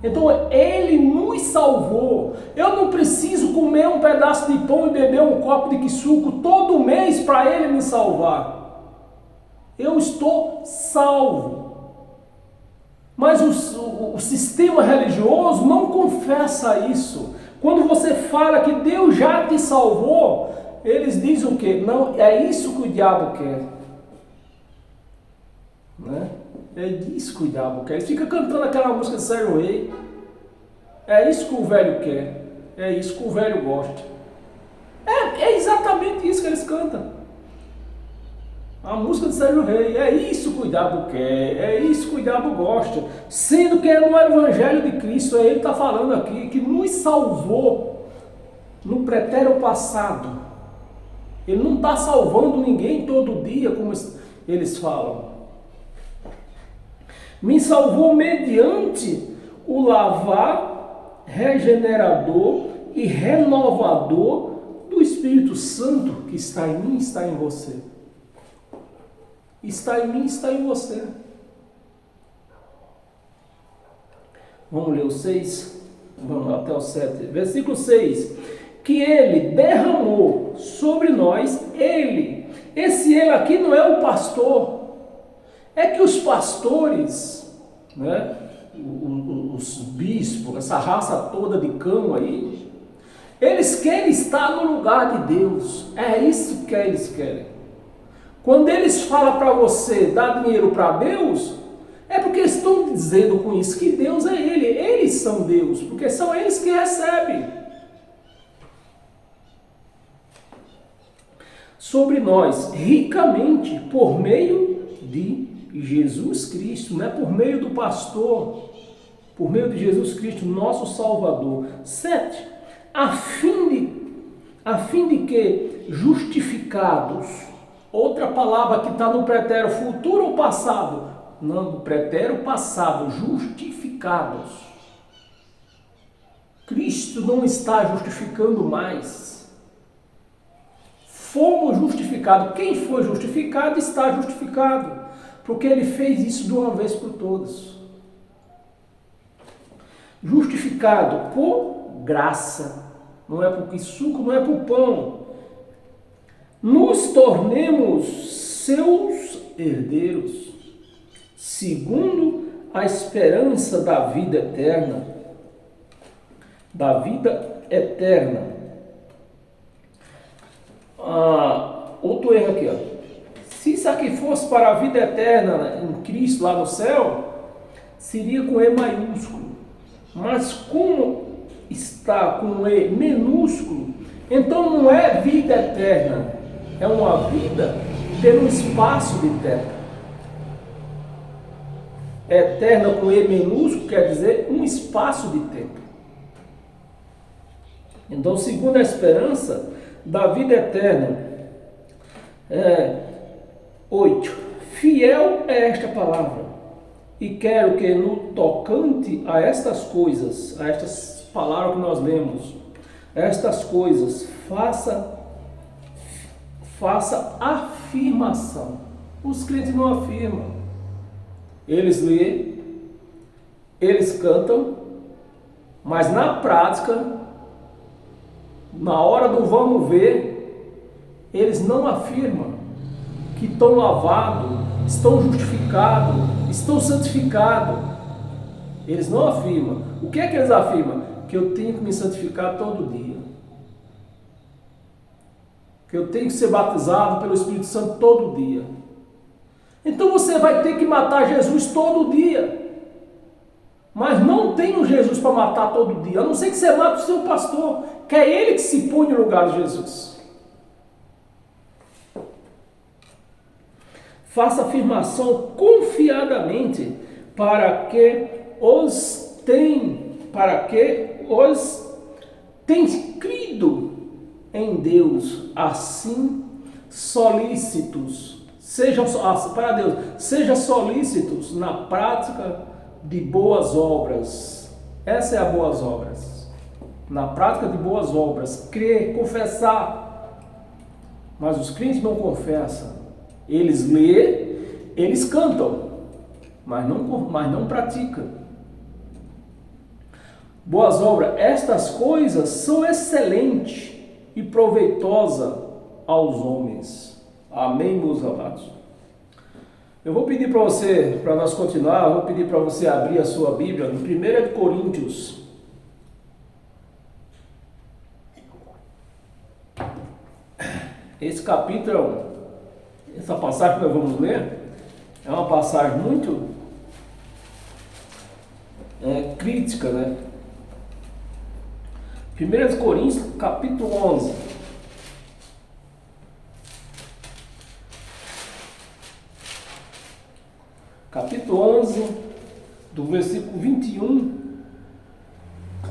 Então ele nos salvou. Eu não preciso comer um pedaço de pão e beber um copo de suco todo mês para ele me salvar. Eu estou salvo. Mas o sistema religioso não confessa isso. Quando você fala que Deus já te salvou, eles dizem o quê? Não, é isso que o diabo quer. Né? É isso que o diabo quer. Ele fica cantando aquela música de Sérgio Rei. É isso que o velho quer. É isso que o velho gosta. É exatamente isso que eles cantam. A música de Sérgio Rei. É isso que o diabo quer. É isso que o diabo gosta. Sendo que é no Evangelho de Cristo. Ele está falando aqui que nos salvou no pretérito passado. Ele não está salvando ninguém todo dia, como eles falam. Me salvou mediante o lavar regenerador e renovador do Espírito Santo que está em mim, está em você. Está em mim, está em você. Vamos ler o 6? Vamos até o 7. Versículo 6. Que ele derramou sobre nós, ele. Esse ele aqui não é o pastor. É que os pastores, né, os bispos, essa raça toda de cão aí, eles querem estar no lugar de Deus. É isso que eles querem. Quando eles falam para você dar dinheiro para Deus, é porque eles estão dizendo com isso que Deus é Ele. Eles são Deus, porque são eles que recebem. Sobre nós, ricamente, por meio de Jesus Cristo, não é por meio do pastor, por meio de Jesus Cristo, nosso Salvador. 7. A fim de que justificados, outra palavra que está no pretérito futuro ou passado? Não, no pretérito passado, justificados. Cristo não está justificando mais. Fomos justificados. Quem foi justificado está justificado. Porque ele fez isso de uma vez por todas. Justificado por graça. Não é por suco, não é por pão. Nos tornemos seus herdeiros, segundo a esperança da vida eterna. Da vida eterna. Outro erro aqui, ó. Se isso aqui fosse para a vida eterna em Cristo lá no céu, seria com E maiúsculo. Mas como está com E minúsculo, então não é vida eterna, é uma vida pelo espaço de tempo. Eterna com E minúsculo quer dizer um espaço de tempo. Então, segundo a esperança da vida eterna, 8. Fiel é esta palavra, e quero que no tocante a estas coisas, a estas palavras que nós lemos, estas coisas, faça afirmação. Os crentes não afirmam. Eles lêem, eles cantam, mas na prática, na hora do vamos ver, eles não afirmam que estão lavados, estão justificados, estão santificados. Eles não afirmam. O que é que eles afirmam? Que eu tenho que me santificar todo dia. Que eu tenho que ser batizado pelo Espírito Santo todo dia. Então você vai ter que matar Jesus todo dia. Mas não tem um Jesus para matar todo dia. A não ser que você mate o seu pastor, que é ele que se põe no lugar de Jesus. Faça afirmação confiadamente para que os tem crido em Deus, assim solícitos, sejam solícitos na prática de boas obras. Essa é a boas obras. na prática de boas obras, crer, confessar. Mas os crentes não confessam. Eles lêem, eles cantam, mas não praticam. Boas obras, estas coisas são excelentes e proveitosas aos homens. Amém, meus amados? Eu vou pedir para você, para nós continuar, eu vou pedir para você abrir a sua Bíblia no 1 Coríntios. Esse capítulo, essa passagem que nós vamos ler, é uma passagem muito crítica, né? 1 Coríntios, capítulo 11. Capítulo 11, do versículo 21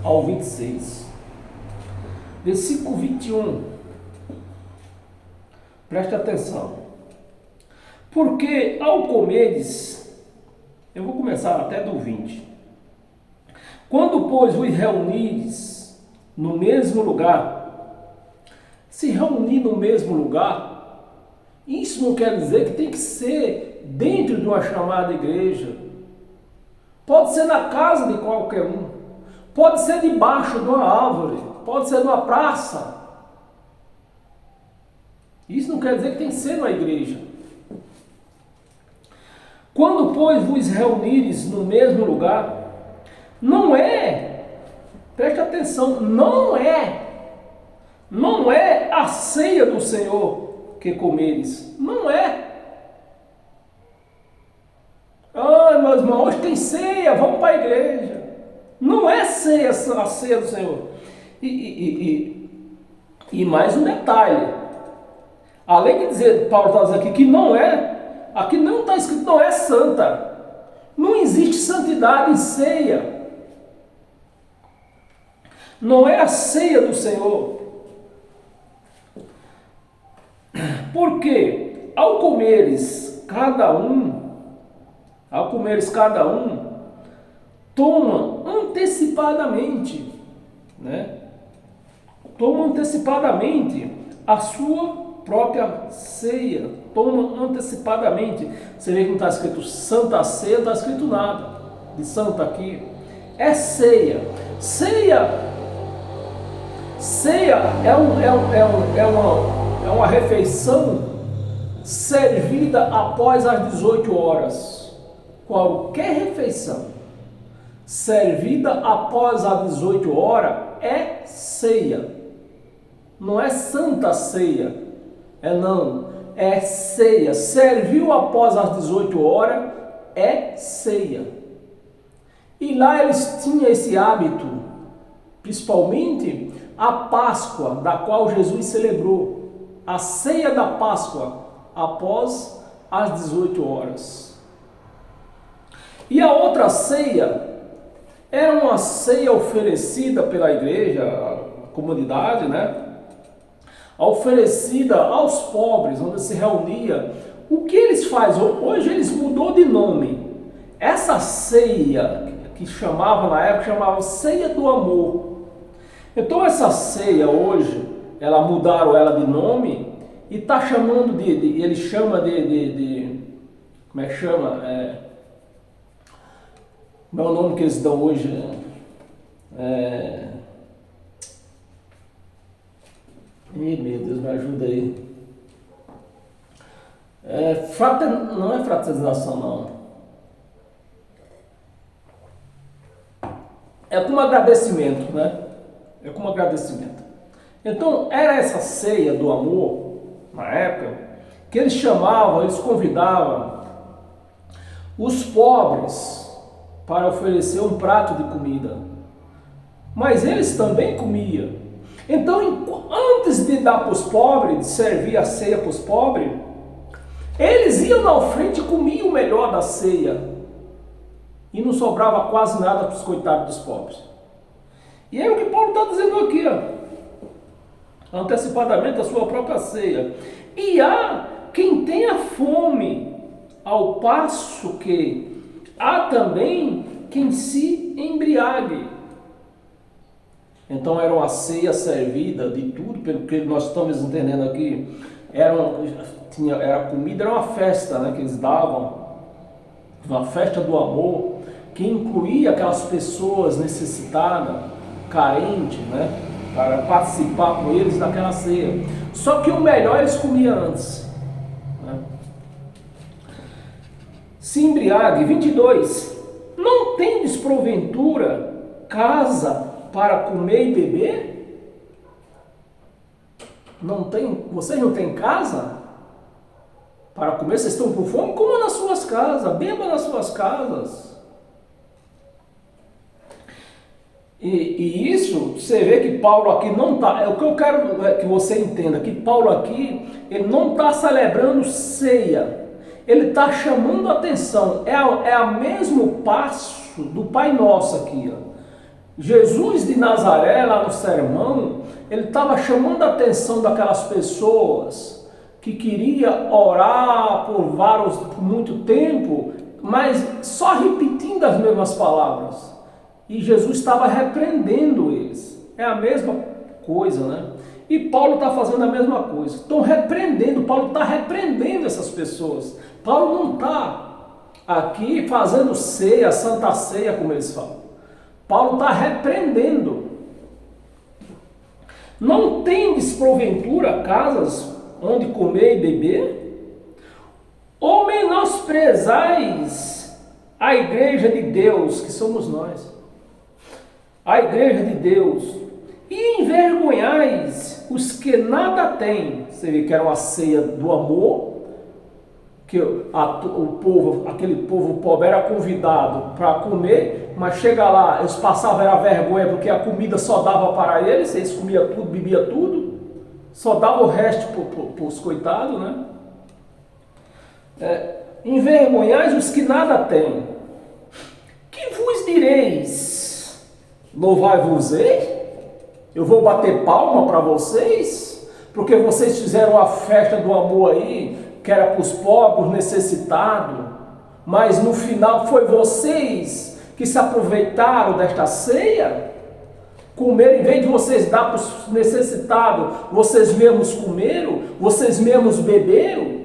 ao 26. Versículo 21. Preste atenção. Porque ao comeres, eu vou começar até do 20. Quando, pois, vos reunires no mesmo lugar, se reunir no mesmo lugar, isso não quer dizer que tem que ser dentro de uma chamada igreja. Pode ser na casa de qualquer um. Pode ser debaixo de uma árvore. Pode ser numa praça. Isso não quer dizer que tem que ser na igreja. Quando, pois, vos reunires no mesmo lugar, não é, preste atenção, não é a ceia do Senhor que comeres. Não é. Ah, meus irmãos, hoje tem ceia, vamos para a igreja. Não é ceia, a ceia do Senhor. E mais um detalhe. Além de dizer, Paulo está dizendo aqui que não é, aqui não está escrito não é santa. Não existe santidade em ceia. Não é a ceia do Senhor. Porque ao comeres cada um, toma antecipadamente, né? Toma antecipadamente a sua própria ceia. Toma antecipadamente. Você vê que não está escrito Santa Ceia, não está escrito nada de santa aqui. É ceia. Ceia é uma refeição servida após as 18 horas. Qualquer refeição servida após as 18 horas é ceia. Não é santa ceia. É ceia. Serviu após as 18 horas é ceia. E lá eles tinham esse hábito, principalmente a Páscoa, da qual Jesus celebrou. A ceia da Páscoa após as 18 horas. E a outra ceia era uma ceia oferecida pela igreja, a comunidade, né? Oferecida aos pobres, onde se reunia. O que eles fazem? Hoje eles mudou de nome. Essa ceia, que chamava na época, chamava ceia do amor. Então essa ceia hoje, mudaram ela de nome e está chamando ele chama como é que chama? Como é o nome que eles dão hoje? Meu Deus, me ajuda aí. Não é fraternização, não. É como agradecimento, né? É como agradecimento. Então, era essa ceia do amor, na época, que eles chamavam, eles convidavam os pobres para oferecer um prato de comida. Mas eles também comiam. Então, antes de dar para os pobres, de servir a ceia para os pobres, eles iam na frente e comiam o melhor da ceia. E não sobrava quase nada para os coitados dos pobres. E é o que Paulo está dizendo aqui, ó. Antecipadamente a sua própria ceia. E há quem tenha fome, ao passo que há também quem se embriague. Então era uma ceia servida de tudo, pelo que nós estamos entendendo aqui. Era comida, era uma festa, né, que eles davam, uma festa do amor, que incluía aquelas pessoas necessitadas, carentes, né, para participar com eles daquela ceia. Só que o melhor eles comiam antes, né? Se embriague. 22. Não tendes porventura casa para comer e beber? Vocês não têm casa para comer? Vocês estão com fome? Coma nas suas casas, beba nas suas casas. E isso, você vê que Paulo aqui não está, é o que eu quero que você entenda, que Paulo aqui, ele não está celebrando ceia, ele está chamando a atenção, é a mesmo passo do Pai Nosso aqui, ó. Jesus de Nazaré, lá no sermão, ele estava chamando a atenção daquelas pessoas que queria orar por muito tempo, mas só repetindo as mesmas palavras. E Jesus estava repreendendo eles. É a mesma coisa, né? E Paulo está fazendo a mesma coisa. Paulo está repreendendo essas pessoas. Paulo não está aqui fazendo ceia, santa ceia, como eles falam. Paulo está repreendendo. Não tendes porventura casas onde comer e beber? Ou menosprezais a igreja de Deus, que somos nós, a igreja de Deus, e envergonhais os que nada têm? Você vê que era uma ceia do amor, que aquele povo pobre era convidado para comer, mas chega lá, eles passavam a vergonha, porque a comida só dava para eles comiam tudo, bebiam tudo, só dava o resto para os coitados, né? Envergonhais os que nada têm. Que vos direis? Louvai-vos-ei? Eu vou bater palma para vocês? Porque vocês fizeram a festa do amor aí, que era para os pobres, necessitados, mas no final foi vocês que se aproveitaram desta ceia? Comeram, em vez de vocês dar para os necessitados, vocês mesmos comeram, vocês mesmos beberam?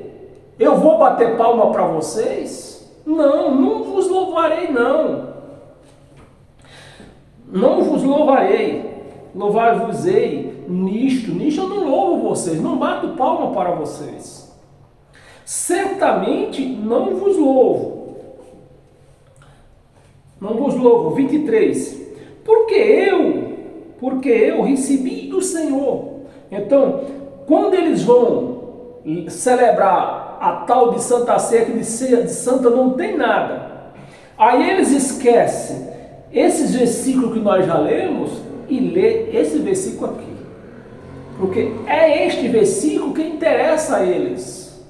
Eu vou bater palma para vocês? Não vos louvarei, não. Não vos louvarei, louvar-vos-ei nisto eu não louvo vocês, não bato palma para vocês. Certamente não vos louvo. 23. Porque eu recebi do Senhor. Então, quando eles vão celebrar a tal de Santa Ceia, que de ceia de santa não tem nada, aí eles esquecem esses versículos que nós já lemos e lê esse versículo aqui, porque é este versículo que interessa a eles.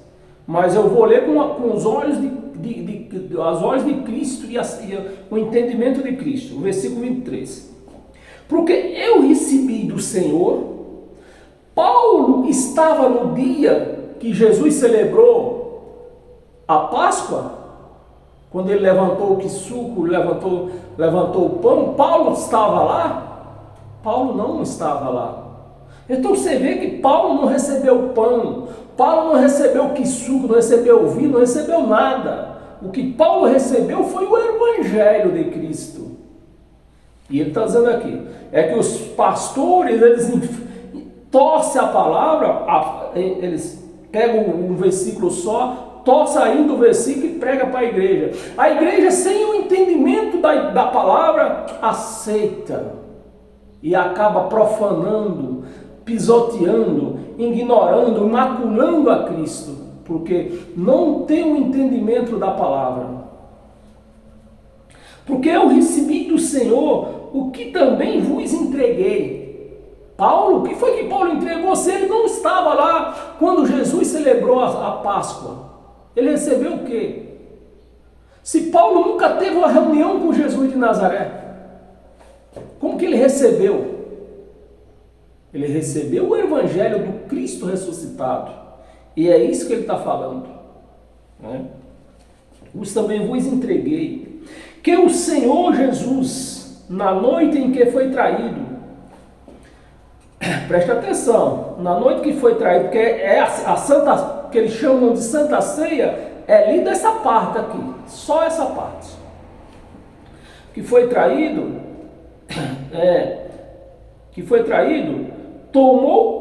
Mas eu vou ler com os olhos os olhos de Cristo e o entendimento de Cristo. O versículo 23. Porque eu recebi do Senhor. Paulo estava no dia que Jesus celebrou a Páscoa, quando ele levantou o suco, levantou o pão. Paulo estava lá? Paulo não estava lá. Então você vê que Paulo não recebeu pão, Paulo não recebeu suco, não recebeu vinho, não recebeu nada. O que Paulo recebeu foi o Evangelho de Cristo. E ele está dizendo aqui, é que os pastores, eles torcem a palavra, eles pegam um versículo só, torcem ainda o versículo e prega para a igreja. A igreja, sem o entendimento da palavra, aceita e acaba profanando, pisoteando, ignorando, maculando a Cristo, porque não tem o entendimento da palavra. Porque eu recebi do Senhor o que também vos entreguei. Paulo, o que foi que Paulo entregou? Se ele não estava lá quando Jesus celebrou a Páscoa, ele recebeu o quê? Se Paulo nunca teve uma reunião com Jesus de Nazaré, como que ele recebeu? Ele recebeu o Evangelho do Cristo ressuscitado. E é isso que ele está falando, né? Os também vos entreguei, que o Senhor Jesus, na noite em que foi traído, Preste atenção, na noite que foi traído, porque é a Santa, que eles chamam de Santa Ceia, é lida essa parte aqui, só essa parte. Que foi traído, tomou um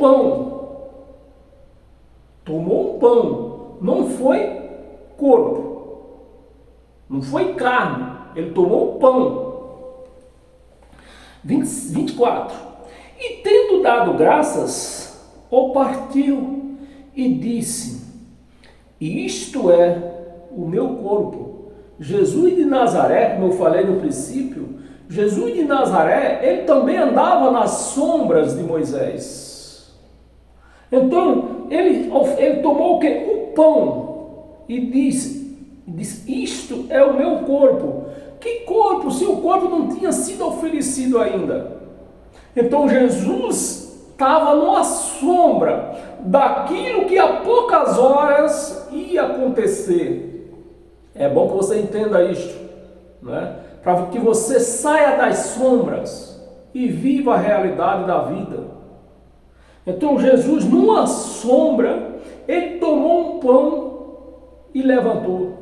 pão, não foi corpo, não foi carne, ele tomou um pão. 24. E tendo dado graças, o partiu e disse: isto é o meu corpo. Jesus de Nazaré, como eu falei no princípio, Jesus de Nazaré, ele também andava nas sombras de Moisés. Então, ele tomou o quê? O pão e disse, isto é o meu corpo. Que corpo, se o corpo não tinha sido oferecido ainda? Então, Jesus estava numa sombra daquilo que a poucas horas ia acontecer. É bom que você entenda isto, né? Para que você saia das sombras e viva a realidade da vida. Então Jesus, numa sombra, ele tomou um pão e levantou,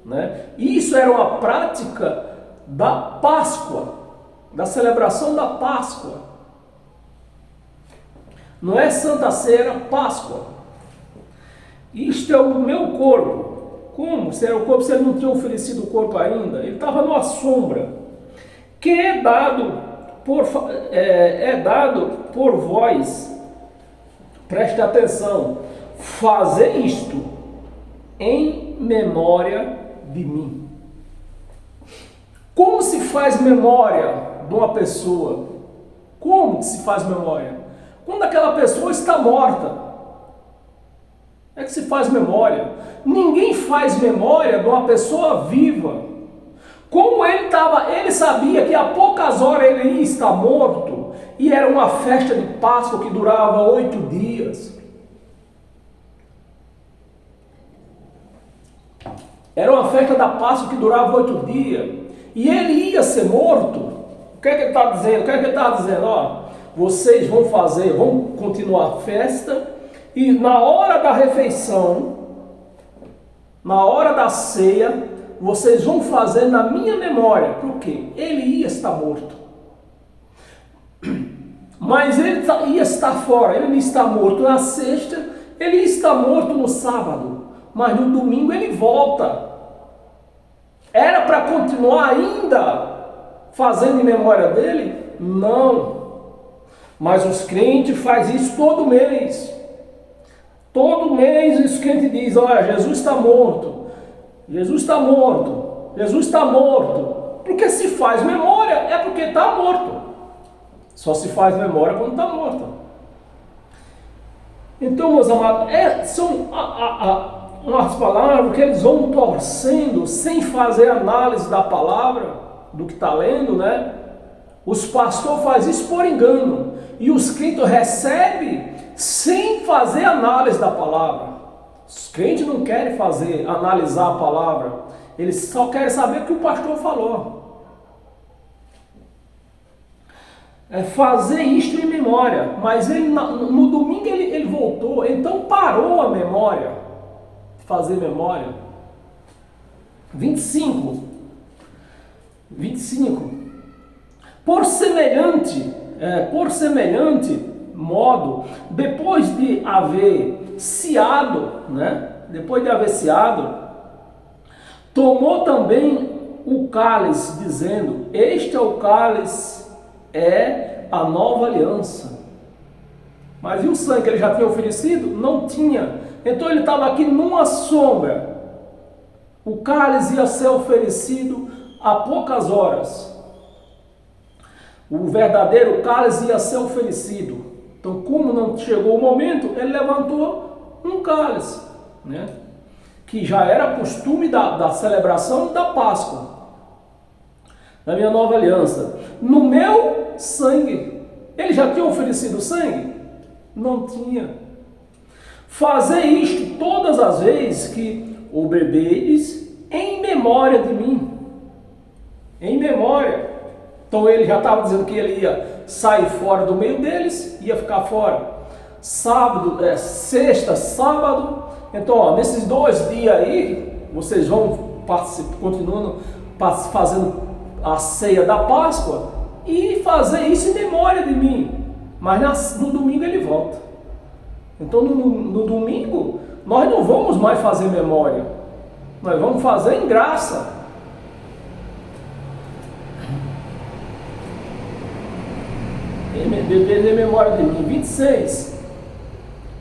né? Isso era uma prática da Páscoa, da celebração da Páscoa. Não é Santa Ceia, Páscoa. Isto é o meu corpo. Como? Se era o corpo, se ele não tinha oferecido o corpo ainda, ele estava numa sombra, que é dado por vós. Preste atenção, fazer isto em memória de mim. Como se faz memória de uma pessoa? Como se faz memória? Quando aquela pessoa está morta, é que se faz memória. Ninguém faz memória de uma pessoa viva. Como ele sabia que a poucas horas ele ia estar morto, e era uma festa de Páscoa que durava 8 dias. Era uma festa da Páscoa que durava 8 dias, e ele ia ser morto. O que é que ele está dizendo? O que é que ele está dizendo? Ó, vocês vão continuar a festa, e na hora da refeição, na hora da ceia, vocês vão fazer na minha memória. Por quê? Ele ia estar morto. Mas ele ia estar fora, ele ia estar morto na sexta, ele ia estar morto no sábado, mas no domingo ele volta. Era para continuar ainda fazendo em memória dele? Não. Mas os crentes fazem isso todo mês. Todo mês os crentes dizem: olha, Jesus está morto. Jesus está morto. Jesus está morto. Porque se faz memória é porque está morto. Só se faz memória quando está morto. Então, meus amados, são umas palavras que eles vão torcendo sem fazer análise da palavra, do que está lendo, né? Os pastores fazem isso por engano. E os crentes recebem sem fazer análise da palavra. Os crentes não querem analisar a palavra. Eles só querem saber o que o pastor falou. É fazer isto em memória. Mas ele, no domingo ele voltou. Então parou a memória. Fazer memória. 25. Por semelhante modo, depois de haver ceado, tomou também o cálice, dizendo: este é o cálice, é a nova aliança. Mas e o sangue que ele já tinha oferecido? Não tinha. Então ele estava aqui numa sombra. O cálice ia ser oferecido a poucas horas. O verdadeiro cálice ia ser oferecido. Então, como não chegou o momento, ele levantou um cálice, né? Que já era costume da celebração da Páscoa, da minha nova aliança. No meu sangue. Ele já tinha oferecido sangue? Não tinha. Fazer isto todas as vezes que o bebedes em memória de mim. Em memória. Então ele já estava dizendo que ele ia sair fora do meio deles, ia ficar fora. Sábado, sexta, sábado. Então, ó, nesses 2 dias aí, vocês vão continuando fazendo a ceia da Páscoa e fazer isso em memória de mim. Mas no domingo ele volta. Então no domingo nós não vamos mais fazer memória. Nós vamos fazer em graça. Em memória de mim. 26.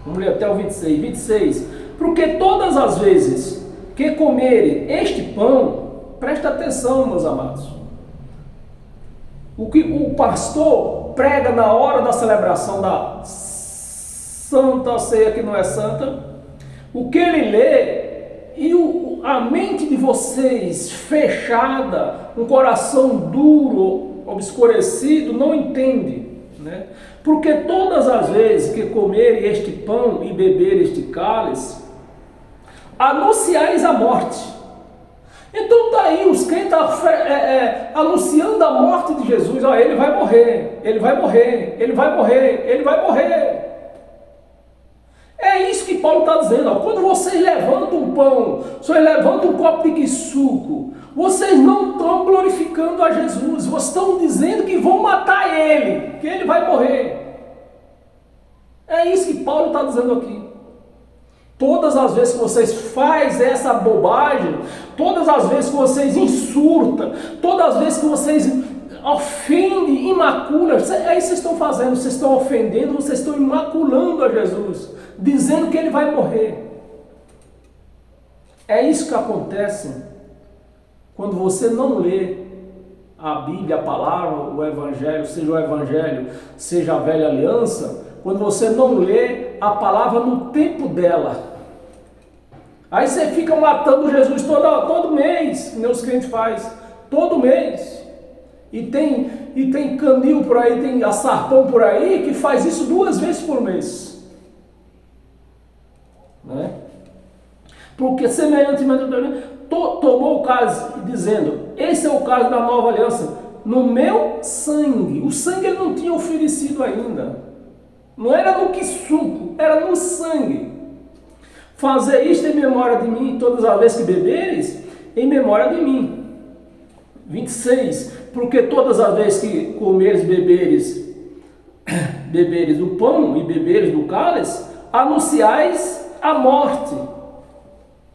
Vamos ler até o 26. 26. Porque todas as vezes que comerem este pão, presta atenção, meus amados. O que o pastor prega na hora da celebração da Santa Ceia, que não é santa, o que ele lê e a mente de vocês fechada, um coração duro, obscurecido, não entende, né? Porque todas as vezes que comerem este pão e beberem este cálice, anunciais a morte. Então está aí os crentes anunciando a morte de Jesus. Ó, ele vai morrer, ele vai morrer, ele vai morrer, ele vai morrer. É isso que Paulo está dizendo. Ó, quando vocês levantam um pão, vocês levantam um copo de suco, vocês não estão glorificando a Jesus, vocês estão dizendo que vão matar ele, que ele vai morrer. É isso que Paulo está dizendo aqui. Todas as vezes que vocês fazem essa bobagem, todas as vezes que vocês insultam, todas as vezes que vocês ofendem, imaculam, é isso que vocês estão fazendo, vocês estão ofendendo, vocês estão imaculando a Jesus, dizendo que ele vai morrer. É isso que acontece quando você não lê a Bíblia, a palavra, o Evangelho, seja a velha aliança, quando você não lê a palavra no tempo dela. Aí você fica matando Jesus todo mês, que nem os crentes fazem, todo mês. E tem canil por aí, tem açarpão por aí, que faz isso 2 vezes por mês. Né? Porque semelhantemente tomou o caso, dizendo, esse é o caso da nova aliança, no meu sangue. O sangue ele não tinha oferecido ainda. Não era no que suco, era no sangue. Fazer isto em memória de mim, todas as vezes que beberes, em memória de mim. 26. Porque todas as vezes que comeres, beberes do pão e beberes do cálice, anunciais a morte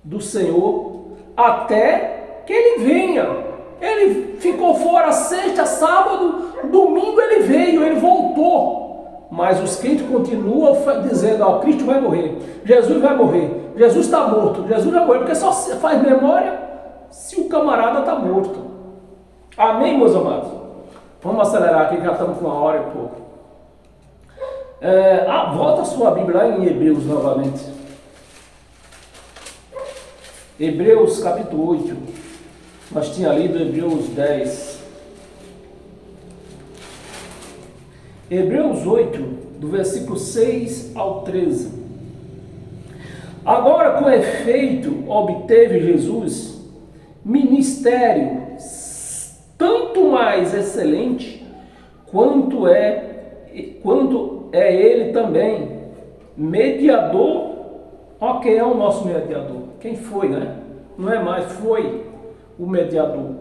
do Senhor até que ele venha. Ele ficou fora sexta, sábado, domingo ele veio, ele voltou. Mas os crentes continuam dizendo, ó, Cristo vai morrer, Jesus vai morrer, Jesus está morto, Jesus vai morrer, porque só faz memória se o camarada está morto. Amém, meus amados? Vamos acelerar aqui, já estamos com 1h e pouco. Volta a sua Bíblia lá em Hebreus novamente. Hebreus capítulo 8. Nós tínhamos lido Hebreus 10. Hebreus 8, do versículo 6 ao 13. Agora, com efeito, obteve Jesus ministério tanto mais excelente, quanto é ele também mediador. Ó, quem é o nosso mediador? Quem foi, né? Não é mais, foi o mediador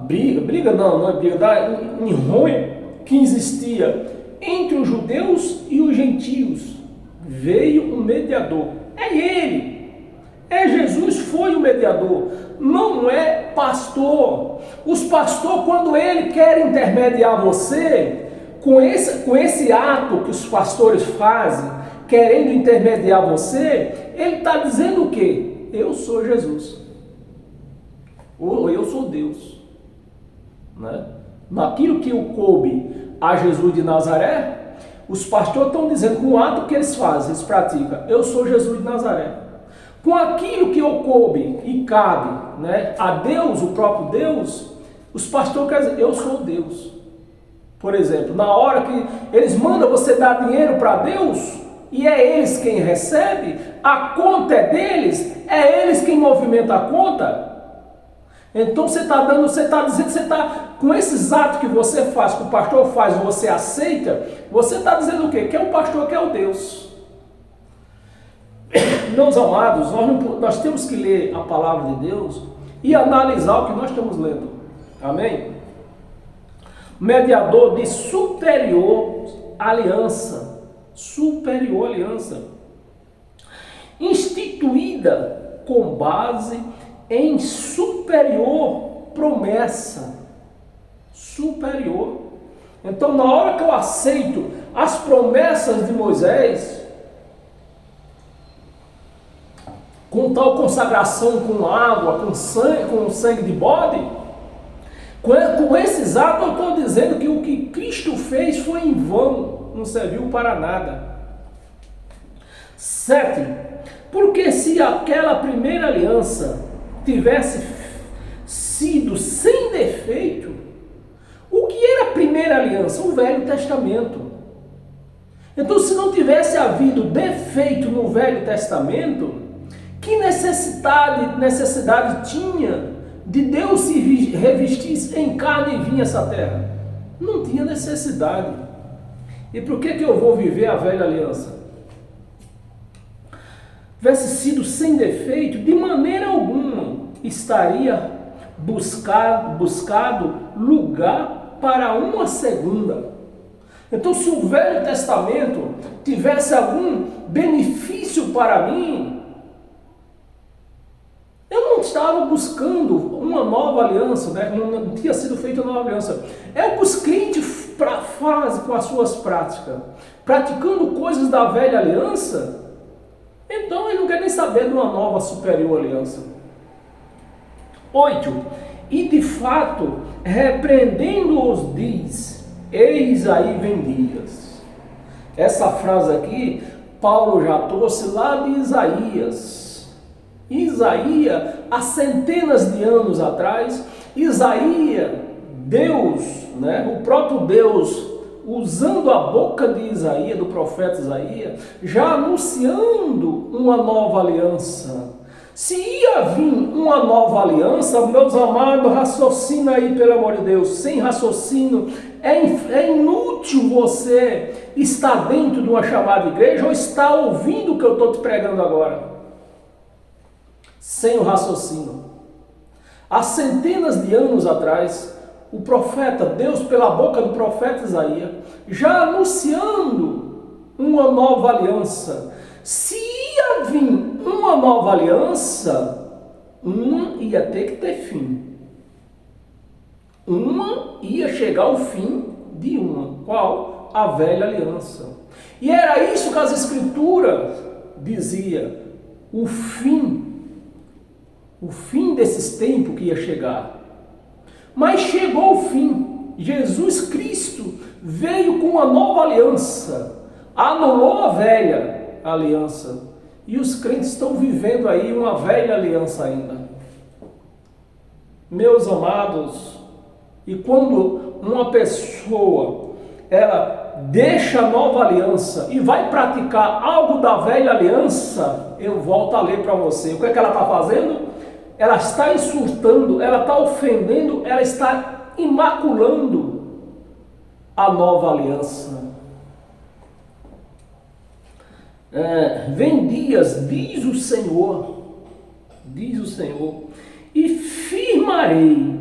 briga, da enronho que existia entre os judeus e os gentios. Veio um mediador, é ele, é Jesus, foi o mediador, não é pastor. Os pastores, quando ele quer intermediar você, com esse ato que os pastores fazem, querendo intermediar você, ele está dizendo o quê? Eu sou Jesus, ou eu sou Deus, né? Naquilo que o coube a Jesus de Nazaré, os pastores estão dizendo, com o ato que eles fazem, eles praticam, eu sou Jesus de Nazaré. Com aquilo que coube e cabe, né, a Deus, o próprio Deus, os pastores querem dizer, eu sou Deus. Por exemplo, na hora que eles mandam você dar dinheiro para Deus, e é eles quem recebe, a conta é deles, é eles quem movimenta a conta. Então você está dizendo, você está, com esses atos que você faz, que o pastor faz, você aceita, você está dizendo o quê? Que é o pastor, que é o Deus. Meus amados, nós temos que ler a palavra de Deus e analisar o que nós estamos lendo. Amém? Mediador de superior aliança. Superior aliança. Instituída com base em superior promessa. Superior. Então, na hora que eu aceito as promessas de Moisés, com tal consagração com água, com sangue de bode, com esses atos eu estou dizendo que o que Cristo fez foi em vão, não serviu para nada. 7. Porque se aquela primeira aliança tivesse sido sem defeito, o que era a primeira aliança? O Velho Testamento. Então, se não tivesse havido defeito no Velho Testamento, que necessidade tinha de Deus se revestir em carne e vinho essa terra? Não tinha necessidade. E por que eu vou viver a velha aliança? Tivesse sido sem defeito, de maneira alguma estaria buscado lugar para uma segunda. Então, se o Velho Testamento tivesse algum benefício para mim, eu não estava buscando uma nova aliança, né? Não tinha sido feita uma nova aliança. É o que os crentes fazem com as suas práticas, praticando coisas da velha aliança. Então ele não quer nem saber de uma nova superior aliança. 8. E de fato, repreendendo-os, diz: eis aí vem dias. Essa frase aqui, Paulo já trouxe lá de Isaías. Isaías, há centenas de anos atrás, Isaías, Deus, né, o próprio Deus, usando a boca de Isaías, do profeta Isaías, já anunciando uma nova aliança. Se ia vir uma nova aliança, meus amados, raciocina aí, pelo amor de Deus. Sem raciocínio, é inútil você estar dentro de uma chamada de igreja ou estar ouvindo o que eu estou te pregando agora. Sem o raciocínio. Há centenas de anos atrás, o profeta, Deus pela boca do profeta Isaías, já anunciando uma nova aliança. Se ia vir uma nova aliança, uma ia ter que ter fim. Uma ia chegar ao fim de uma. Qual? A velha aliança. E era isso que as escrituras diziam. O fim desses tempos que ia chegar. Mas chegou o fim. Jesus Cristo veio com uma nova aliança, anulou a velha aliança, e os crentes estão vivendo aí uma velha aliança ainda. Meus amados, e quando uma pessoa ela deixa a nova aliança e vai praticar algo da velha aliança, eu volto a ler para você. O que é que ela está fazendo? Ela está insultando, ela está ofendendo, ela está imaculando a nova aliança. Vem dias, diz o Senhor, e firmarei.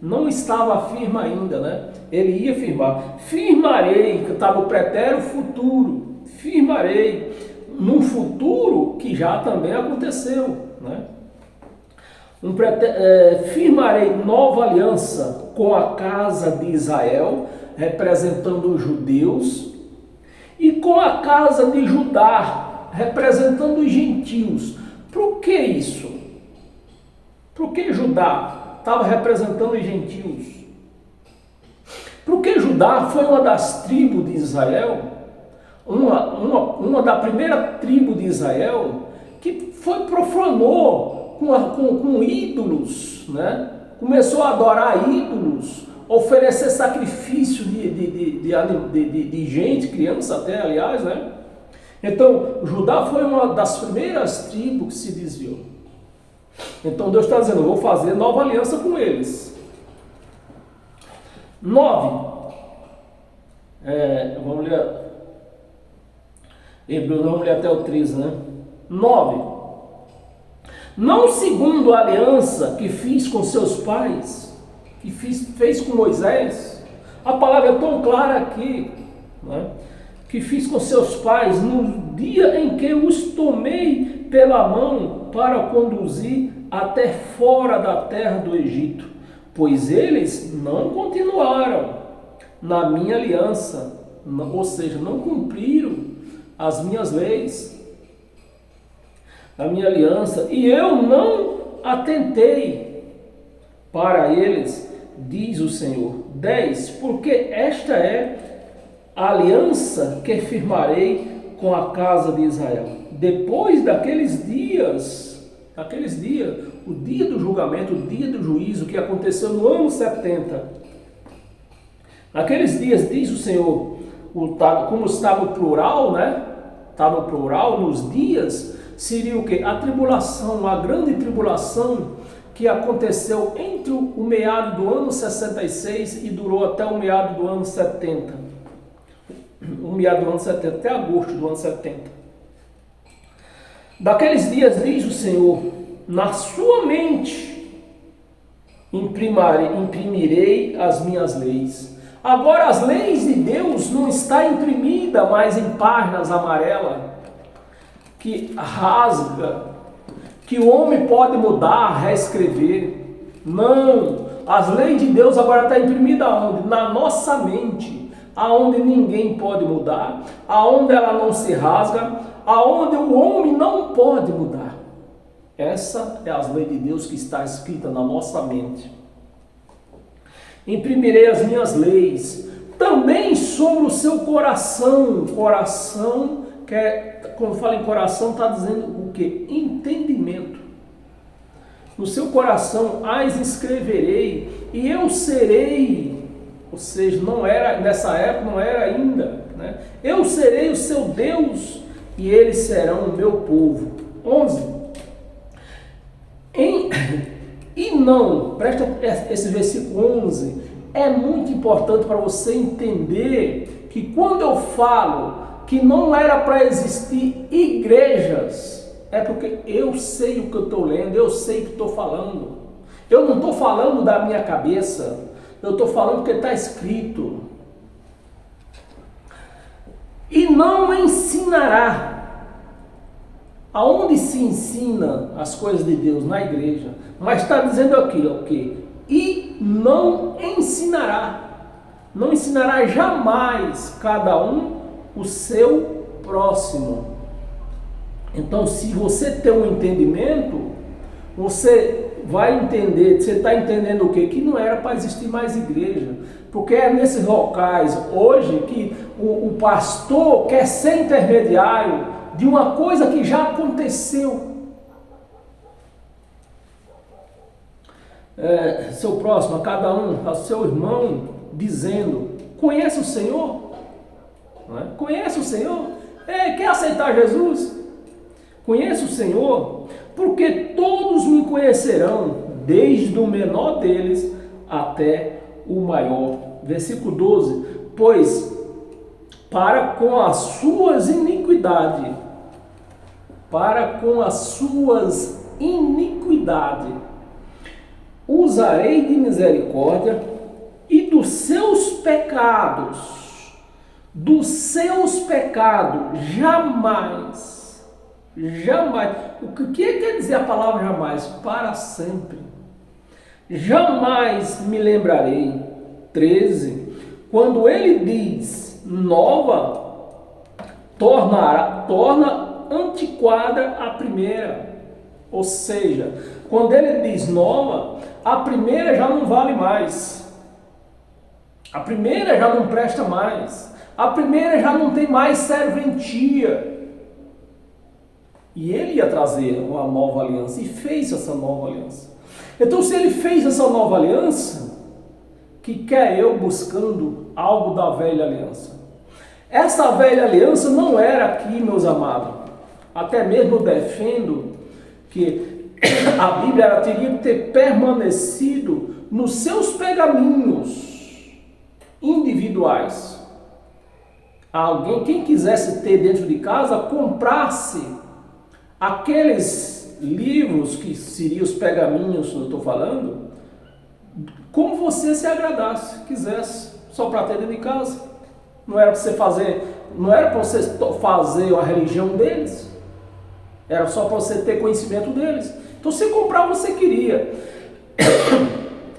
Não estava firme ainda, né? Ele ia firmar. Firmarei, que estava o pretérito futuro. Firmarei num futuro que já também aconteceu, né? Firmarei nova aliança com a casa de Israel, representando os judeus, e com a casa de Judá, representando os gentios. Por que isso? Por que Judá estava representando os gentios? Porque Judá foi uma das tribos de Israel, uma da primeira tribo de Israel, que profanou com ídolos, né? Começou a adorar ídolos, oferecer sacrifício de gente, criança até, aliás, né? Então, Judá foi uma das primeiras tribos que se desviou. Então Deus está dizendo, eu vou fazer nova aliança com eles. 9. Vamos ler Hebreus, vamos ler até o 13, né? 9. Não segundo a aliança que fiz com seus pais, que fez com Moisés. A palavra é tão clara aqui, né? Que fiz com seus pais no dia em que os tomei pela mão para conduzir até fora da terra do Egito, pois eles não continuaram na minha aliança, ou seja, não cumpriram as minhas leis, a minha aliança, e eu não atentei para eles, diz o Senhor. 10. Porque esta é a aliança que firmarei com a casa de Israel. Depois daqueles dias, o dia do julgamento, o dia do juízo que aconteceu no ano 70. Naqueles dias, diz o Senhor, como está no plural, né? Está no plural, nos dias, seria o quê? A tribulação, a grande tribulação que aconteceu entre o meado do ano 66 e durou até o meado do ano 70. O meado do ano 70, até agosto do ano 70. Daqueles dias, diz o Senhor, na sua mente imprimirei as minhas leis. Agora as leis de Deus não está imprimida mais em páginas amarelas, que rasga, que o homem pode mudar, reescrever. Não, as leis de Deus agora está imprimida onde? Na nossa mente, aonde ninguém pode mudar, aonde ela não se rasga, aonde o homem não pode mudar. Essa é as leis de Deus que está escrita na nossa mente. Imprimirei as minhas leis também sobre o seu coração. Coração, que é, quando fala em coração, está dizendo o que? Entendimento. No seu coração as escreverei e eu serei, ou seja, não era, nessa época não era ainda, né? Eu serei o seu Deus e eles serão o meu povo. 11. E não, presta esse versículo 11, é muito importante para você entender que quando eu falo que não era para existir igrejas, é porque eu sei o que eu estou lendo, eu sei o que estou falando. Eu não estou falando da minha cabeça, eu estou falando porque está escrito. E não ensinará. Aonde se ensina as coisas de Deus? Na igreja. Mas está dizendo aqui, o quê? E não ensinará. Não ensinará jamais cada um o seu próximo. Então, se você tem um entendimento, você vai entender, você está entendendo o quê? Que não era para existir mais igreja. Porque é nesses locais hoje que o pastor quer ser intermediário de uma coisa que já aconteceu. Seu próximo, a cada um, ao seu irmão, dizendo, conhece o Senhor? Não é? Conhece o Senhor? Quer aceitar Jesus? Conhece o Senhor? Porque todos me conhecerão, desde o menor deles até o maior. Versículo 12, pois para com as suas iniquidades, usarei de misericórdia, e dos seus pecados, jamais. O que quer dizer a palavra jamais? Para sempre. Jamais me lembrarei. 13. Quando ele diz nova, torna antiquada a primeira. Ou seja, quando ele diz nova, a primeira já não vale mais. A primeira já não presta mais. A primeira já não tem mais serventia. E ele ia trazer uma nova aliança, e fez essa nova aliança. Então, se ele fez essa nova aliança, que quer eu buscando algo da velha aliança? Essa velha aliança não era aqui, meus amados. Até mesmo eu defendo que a Bíblia ela teria que ter permanecido nos seus pergaminhos individuais. Alguém, quem quisesse ter dentro de casa, comprasse aqueles livros que seriam os pergaminhos, eu estou falando, como você se agradasse, quisesse, só para ter dentro de casa. Não era para você fazer, não era para você fazer a religião deles, era só para você ter conhecimento deles. Então você comprava o que você queria.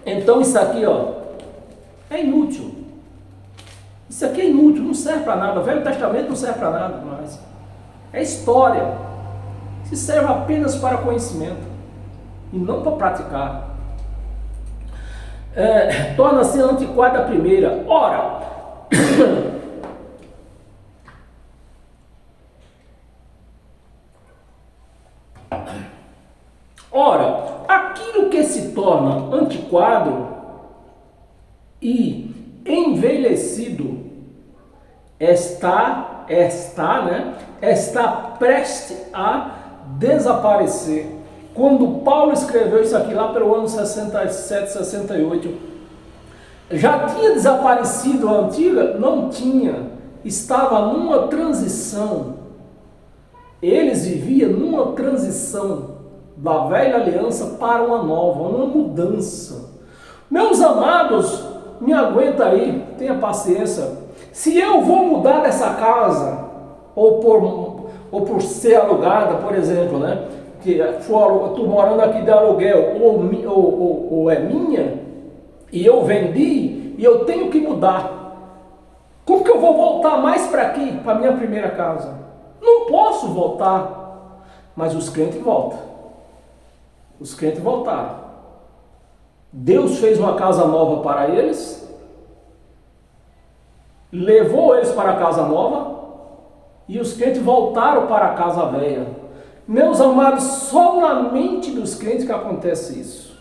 Então isso aqui, ó, é inútil. Isso aqui é inútil, não serve para nada. O Velho Testamento não serve para nada mais. É história. Se serve apenas para conhecimento e não para praticar. Torna-se antiquada a primeira. Ora, aquilo que se torna antiquado e envelhecido está prestes a desaparecer. Quando Paulo escreveu isso aqui lá pelo ano 67, 68, já tinha desaparecido a antiga? Não tinha. Estava numa transição. Eles viviam numa transição da velha aliança para uma nova, uma mudança. Meus amados, me aguenta aí, tenha paciência. Se eu vou mudar dessa casa, ou por ser alugada, por exemplo, né? Que estou morando aqui de aluguel, ou é minha, e eu vendi, e eu tenho que mudar. Como que eu vou voltar mais para aqui, para minha primeira casa? Não posso voltar, mas os crentes voltam. Os crentes voltaram. Deus fez uma casa nova para eles, levou eles para a casa nova, e os crentes voltaram para a casa velha. Meus amados, só na mente dos crentes que acontece isso.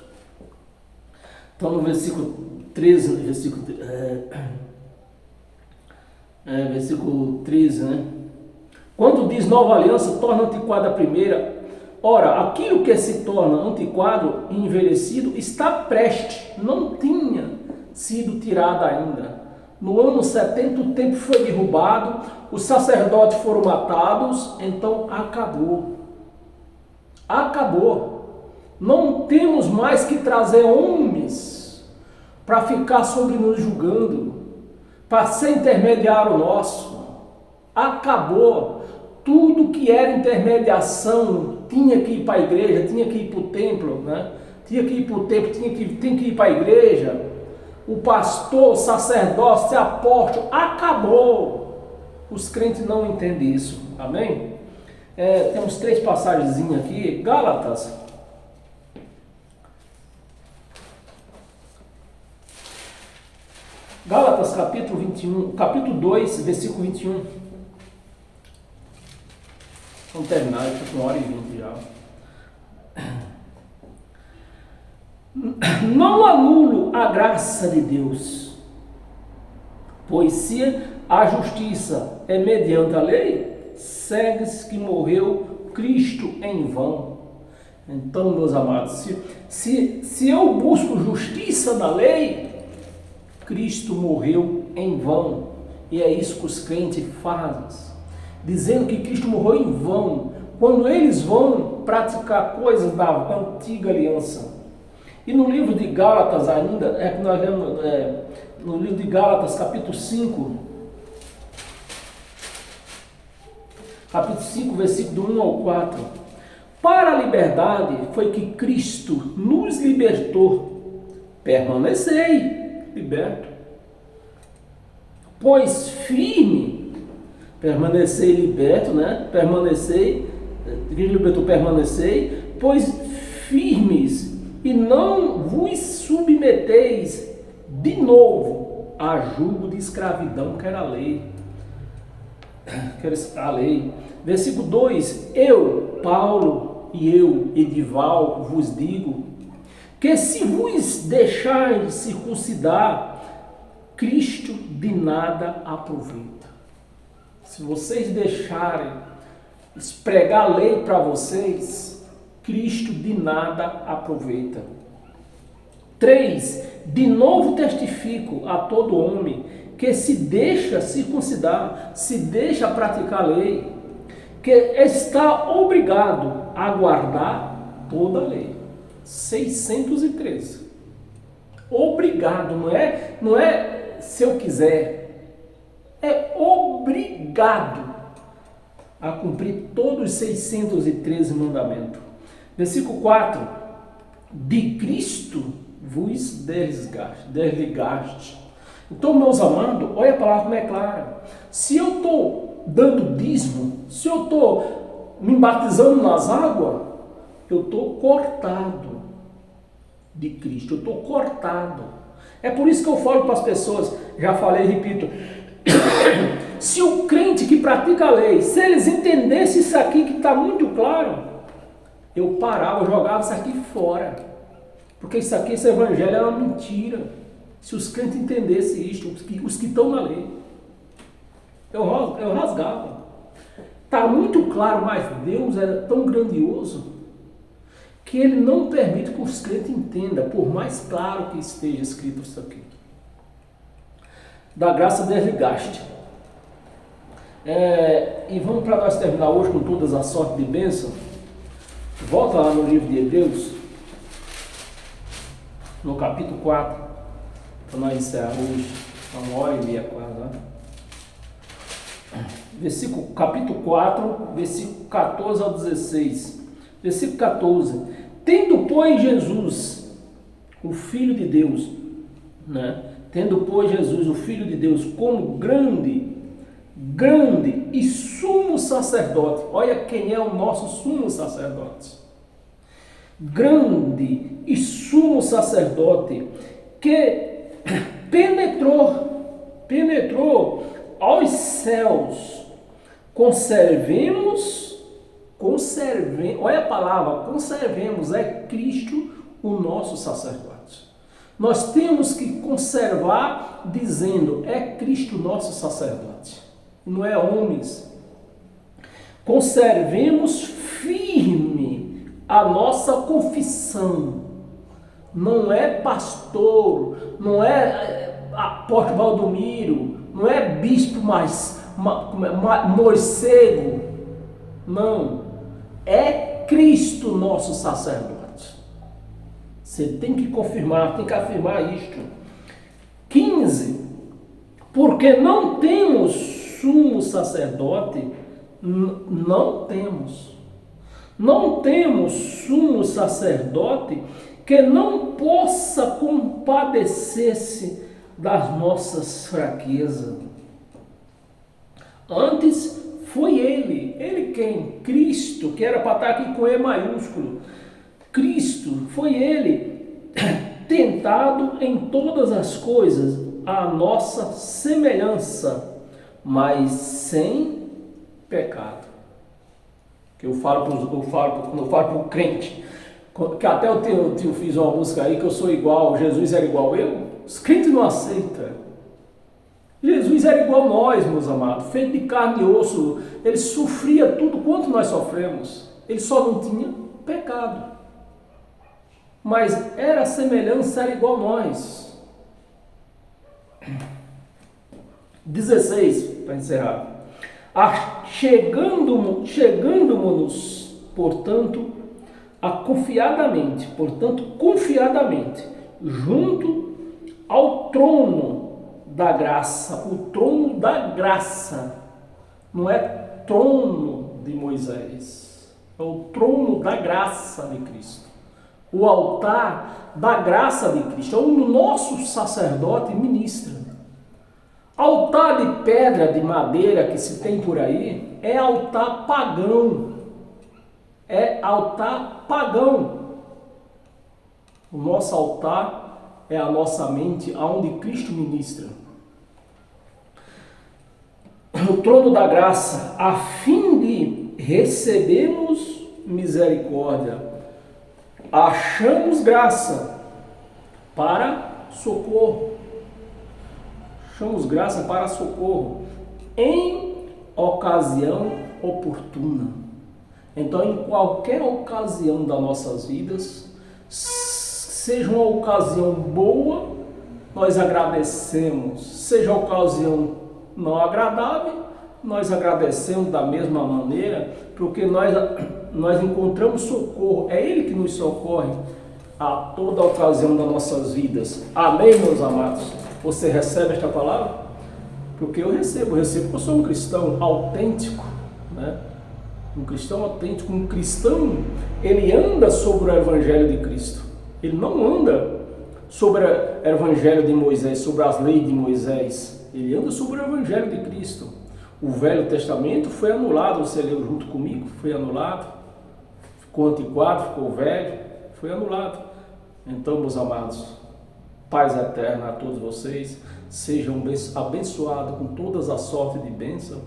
Então no versículo 13, versículo 13, né? Quando diz nova aliança, torna antiquada a primeira. Ora, aquilo que se torna antiquado e envelhecido está prestes, não tinha sido tirado ainda. No ano 70 o templo foi derrubado, os sacerdotes foram matados, então acabou. Acabou. Não temos mais que trazer homens para ficar sobre nos julgando, para ser intermediário nosso. Acabou. Tudo que era intermediação tinha que ir para a igreja, tinha que ir para o templo, né? Tinha que ir para o templo, tem que ir para a igreja. O pastor, o sacerdócio, apóstolo, acabou. Os crentes não entendem isso, amém? Temos 3 passagens aqui. Gálatas. Gálatas capítulo 21, capítulo 2, versículo 21. Vamos terminar, estou com 1h20 já. Não anulo a graça de Deus, pois se a justiça é mediante a lei, segue-se que morreu Cristo em vão. Então, meus amados, se eu busco justiça na lei, Cristo morreu em vão. E é isso que os crentes fazem, dizendo que Cristo morreu em vão, quando eles vão praticar coisas da antiga aliança. E no livro de Gálatas ainda, nós lemos no livro de Gálatas, capítulo 5, versículo 1 ao 4. Para a liberdade foi que Cristo nos libertou. Permanecei, liberto. Pois firme, permanecei liberto, né? Permanecei, Cristo libertou, permanecei, pois firmes, e não vos submeteis de novo a jugo de escravidão, que era a lei. Versículo 2: Eu, Paulo, e eu, Edival, vos digo, que se vos deixardes circuncidar, Cristo de nada aproveita. Se vocês deixarem pregar a lei para vocês, Cristo de nada aproveita. 3. De novo testifico a todo homem que se deixa circuncidar, se deixa praticar a lei, que está obrigado a guardar toda a lei. 613. Obrigado, não é se eu quiser, é obrigado a cumprir todos os 613 mandamentos. Versículo 4. De Cristo vos desligaste. Então, meus amados, olha a palavra como é clara. Se eu estou dando dízimo, se eu estou me batizando nas águas, eu estou cortado de Cristo, eu estou cortado. É por isso que eu falo para as pessoas, já falei e repito, se o crente que pratica a lei, se eles entendessem isso aqui que está muito claro, eu parava, eu jogava isso aqui fora, porque isso aqui, esse evangelho é uma mentira. Se os crentes entendessem isto, os que estão na lei, eu rasgava. Está muito claro, mas Deus é tão grandioso que Ele não permite que os crentes entendam, por mais claro que esteja escrito isso aqui. Da graça desligaste. E vamos para nós terminar hoje com todas as sortes de bênção. Volta lá no livro de Hebreus, no capítulo 4, para nós encerrar hoje, 1h30 quase, né? Capítulo 4, versículo 14 ao 16. Versículo 14. Tendo, pois, Jesus, o Filho de Deus, né? Tendo, pois, Jesus, o Filho de Deus, como grande e sumo sacerdote. Olha quem é o nosso sumo sacerdote. Grande e sumo sacerdote, que penetrou aos céus. Conservemos, olha a palavra, conservemos, é Cristo o nosso sacerdote. Nós temos que conservar dizendo, é Cristo nosso sacerdote, não é homens. Conservemos firme a nossa confissão. Não é pastor, não é apóstolo Valdomiro, não é bispo morcego, não, é Cristo nosso sacerdote. Você tem que confirmar, tem que afirmar isto. 15. Porque não temos sumo sacerdote, não temos sumo sacerdote que não possa compadecer-se das nossas fraquezas. Antes foi ele quem? Cristo, que era para estar aqui com E maiúsculo. Cristo, foi ele tentado em todas as coisas, a nossa semelhança, mas sem pecado. Que eu falo para o crente, que até eu fiz uma música aí que eu sou igual, Jesus era igual eu. Os crentes não aceitam. Jesus era igual a nós, meus amados, feito de carne e osso. Ele sofria tudo quanto nós sofremos. Ele só não tinha pecado. Mas era a semelhança, era igual a nós. 16, para encerrar. Chegando-nos, portanto, confiadamente, junto ao trono da graça. O trono da graça não é trono de Moisés, é o trono da graça de Cristo. O altar da graça de Cristo, é onde o nosso sacerdote ministra. Altar de pedra, de madeira que se tem por aí, é altar pagão. É altar pagão. O nosso altar é a nossa mente, aonde Cristo ministra. O trono da graça, a fim de recebermos misericórdia, achamos graça para socorro. Achamos graça para socorro em ocasião oportuna. Então, em qualquer ocasião das nossas vidas, seja uma ocasião boa, nós agradecemos. Seja uma ocasião não agradável, nós agradecemos da mesma maneira, porque nós encontramos socorro. É Ele que nos socorre a toda ocasião das nossas vidas. Amém, meus amados? Você recebe esta palavra? Porque eu recebo, porque eu sou um cristão autêntico, né? Um cristão autêntico, um cristão, ele anda sobre o Evangelho de Cristo. Ele não anda sobre o Evangelho de Moisés, sobre as leis de Moisés. Ele anda sobre o Evangelho de Cristo. O Velho Testamento foi anulado, você leu junto comigo, foi anulado. Ficou antiquado, ficou velho, foi anulado. Então, meus amados, paz eterna a todos vocês. Sejam abençoados com todas as sortes de bênção,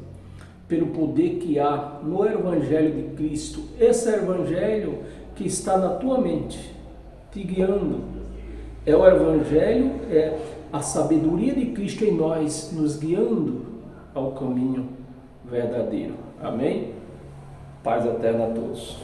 pelo poder que há no Evangelho de Cristo. Esse Evangelho que está na tua mente, te guiando. É o Evangelho, é a sabedoria de Cristo em nós, nos guiando ao caminho verdadeiro. Amém? Paz eterna a todos.